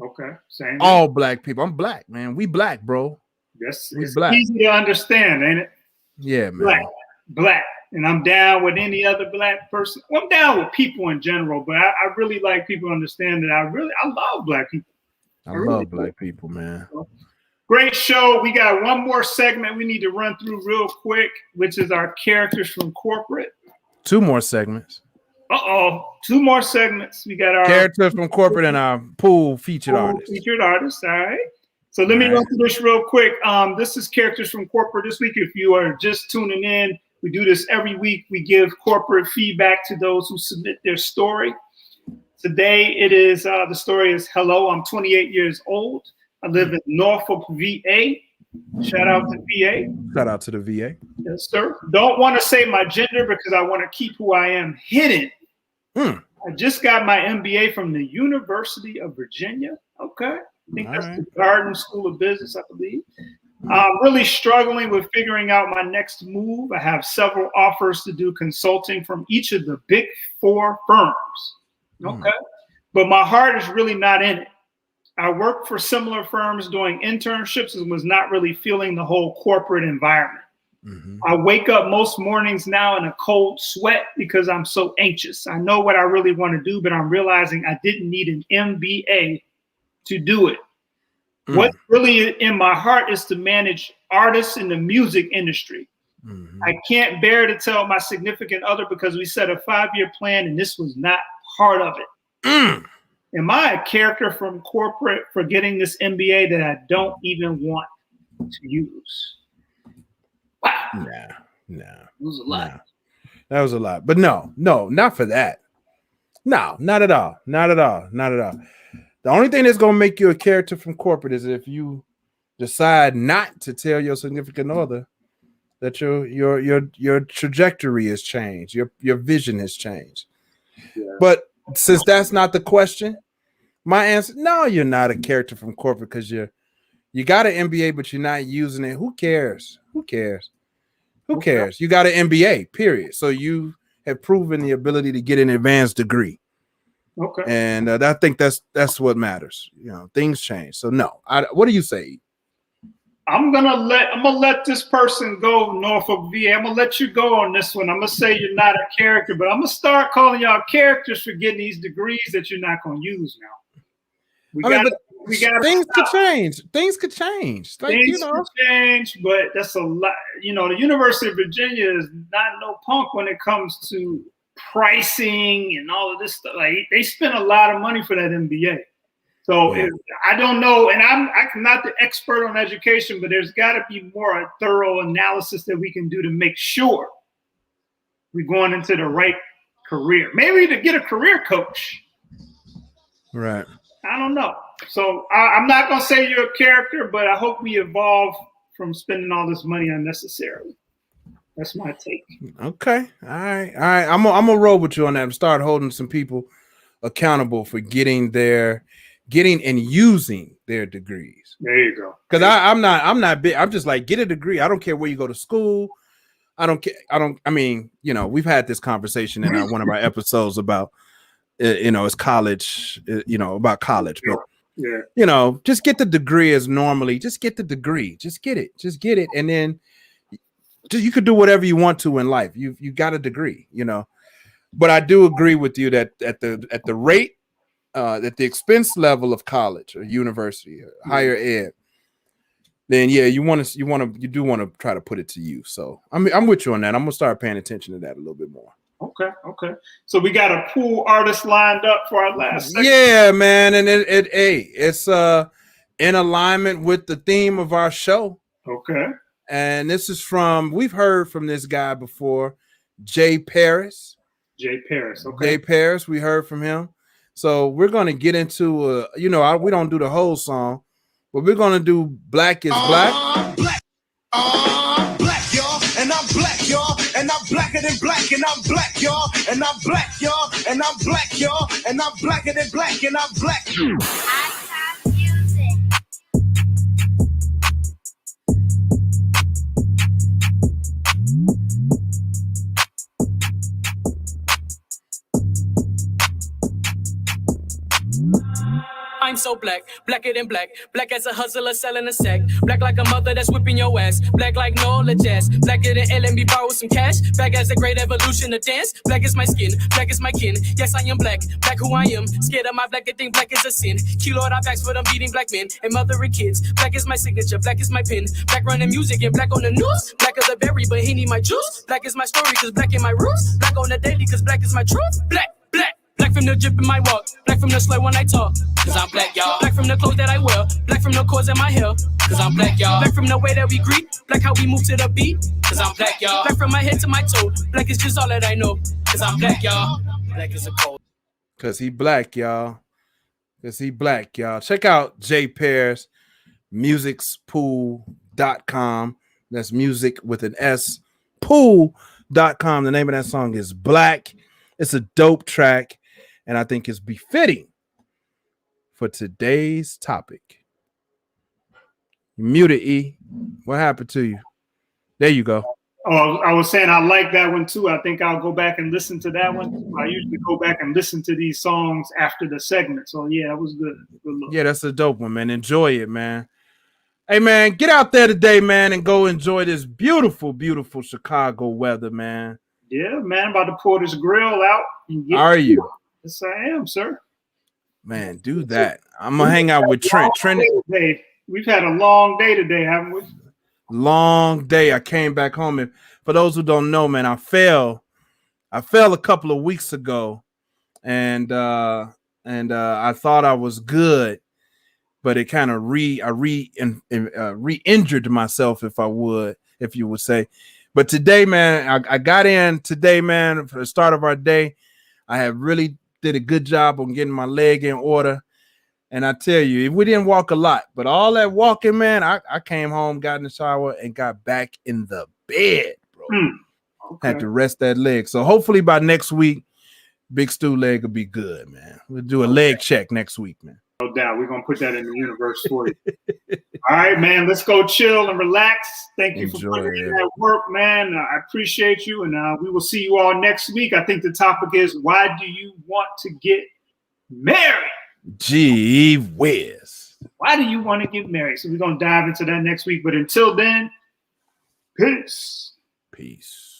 Okay, same. All black people. I'm black, man. We black, bro. Yes, it's black. Easy to understand, ain't it? Yeah, man. Black. And I'm down with any other black person. Well, I'm down with people in general, but I really like people to understand that I love black people. I love black people, man. Great show. We got one more segment we need to run through real quick, which is our characters from corporate. 2 more segments. 2 more segments. We got our characters from corporate and our pool featured artists. Featured artists. All right. So let me run through this real quick. This is characters from corporate this week. If you are just tuning in, we do this every week. We give corporate feedback to those who submit their story. Today, it is the story is, hello, I'm 28 years old. I live in Norfolk, VA. Shout out to VA. Shout out to the VA. Yes, sir. Don't want to say my gender because I want to keep who I am hidden. I just got my MBA from the University of Virginia. Okay. I think that's the Garden School of Business, I believe. I'm really struggling with figuring out my next move. I have several offers to do consulting from each of the big 4 firms. Okay. But my heart is really not in it. I worked for similar firms doing internships and was not really feeling the whole corporate environment. I wake up most mornings now in a cold sweat because I'm so anxious. I know what I really want to do, but I'm realizing I didn't need an MBA to do it. What's really in my heart is to manage artists in the music industry. I can't bear to tell my significant other because we set a 5-year plan and this was not part of it. Am I a character from corporate for getting this MBA that I don't even want to use? Wow. No. It was a lot. No. That was a lot. But no, not for that. No, not at all. Not at all. The only thing that's going to make you a character from corporate is if you decide not to tell your significant other that your trajectory has changed, your vision has changed. Yeah. But since that's not the question, my answer, no, you're not a character from corporate because you got an MBA, but you're not using it. Who cares? Who cares? You got an MBA, period. So you have proven the ability to get an advanced degree. Okay. And I think that's what matters. You know, things change. So no, what do you say? I'm gonna let this person go, Norfolk VA. I'm gonna let you go on this one. I'm gonna say you're not a character, but I'm gonna start calling y'all characters for getting these degrees that you're not gonna use now. Things could change. Things could change. Like, things could change, but that's a lot. You know, the University of Virginia is not no punk when it comes to pricing and all of this stuff. Like, they spend a lot of money for that MBA. So I don't know, and I'm not the expert on education, but there's got to be more a thorough analysis that we can do to make sure we're going into the right career. Maybe to get a career coach. Right. I don't know. So I'm not going to say you're a character, but I hope we evolve from spending all this money unnecessarily. That's my take. Okay. All right. I'm gonna roll with you on that and start holding some people accountable for getting and using their degrees. There you go. Because I'm not big. I'm just like, get a degree. I don't care where you go to school. I mean, you know, we've had this conversation in one of our episodes about, you know, it's college, you know, about college. But, you know, just get the degree as normally. Just get the degree. Just get it. And then you could do whatever you want to in life. You got a degree, you know. But I do agree with you that at the rate, at the expense level of college or university or higher ed, then you do want to try to put it to use. So I'm with you on that. I'm gonna start paying attention to that a little bit more. Okay. So we got a pool artist lined up for our last segment. Yeah, man, and it's in alignment with the theme of our show. Okay. And this is we've heard from this guy before, Jay Paris. Jay Paris. Okay. Jay Paris. We heard from him. So we're going to get into, we don't do the whole song, but we're going to do Black is Black. I'm black, y'all, and I'm black, y'all, and I'm blacker than black, and I'm black, y'all, and I'm black, y'all, and I'm black, y'all, and I'm blacker than black, and I'm black. I'm so black, blacker than black, black as a hustler selling a sack, black like a mother that's whipping your ass, black like Nola Jazz, blacker than LMB borrow some cash, black as a great evolution of dance, black is my skin, black is my kin, yes I am black, black who I am, scared of my black, they think black is a sin, kilo our backs for them beating black men, and mothering kids, black is my signature, black is my pen, black running music and black on the news, black as a berry but he need my juice, black is my story cause black in my roots, black on the daily cause black is my truth, black. Black from the drip in my walk, black from the slur when I talk, cause I'm black, y'all. Black from the clothes that I wear, black from the cords in my hair, cause I'm black, y'all. Black from the way that we greet, black how we move to the beat, cause I'm black, y'all. Black from my head to my toe, black is just all that I know, cause I'm black, y'all. Black is a code. Cause he black, y'all. Check out Jay Paris, musicspool.com. That's music with an S, pool.com. The name of that song is Black. It's a dope track. And I think it's befitting for today's topic. You muted, E. What happened to you? There you go. Oh, I was saying I like that one too. I think I'll go back and listen to that one. I usually go back and listen to these songs after the segment. So yeah, that was good. Good look. Yeah, that's a dope one, man. Enjoy it, man. Hey, man, get out there today, man, and go enjoy this beautiful, beautiful Chicago weather, man. Yeah, man. I'm about to pour this grill out. And get Are you? Yes, I am, sir. Man, do that. I'm gonna hang out with Trent. We've had a long day today, haven't we? Long day. I came back home, and for those who don't know, man, I fell a couple of weeks ago, and I thought I was good, but it kind of re-injured myself, if you would say. But today, man, I got in today, man, for the start of our day. I have really did a good job on getting my leg in order. And I tell you, we didn't walk a lot, but all that walking, man, I came home, got in the shower, and got back in the bed, bro. Okay. Had to rest that leg. So hopefully by next week, Big Stu leg will be good, man. We'll do a leg check next week, man. No doubt. We're going to put that in the universe for you. All right, man. Let's go chill and relax. Thank you for putting in that work, man. I appreciate you. And we will see you all next week. I think the topic is, why do you want to get married? Gee whiz. Why do you want to get married? So we're going to dive into that next week. But until then, peace. Peace.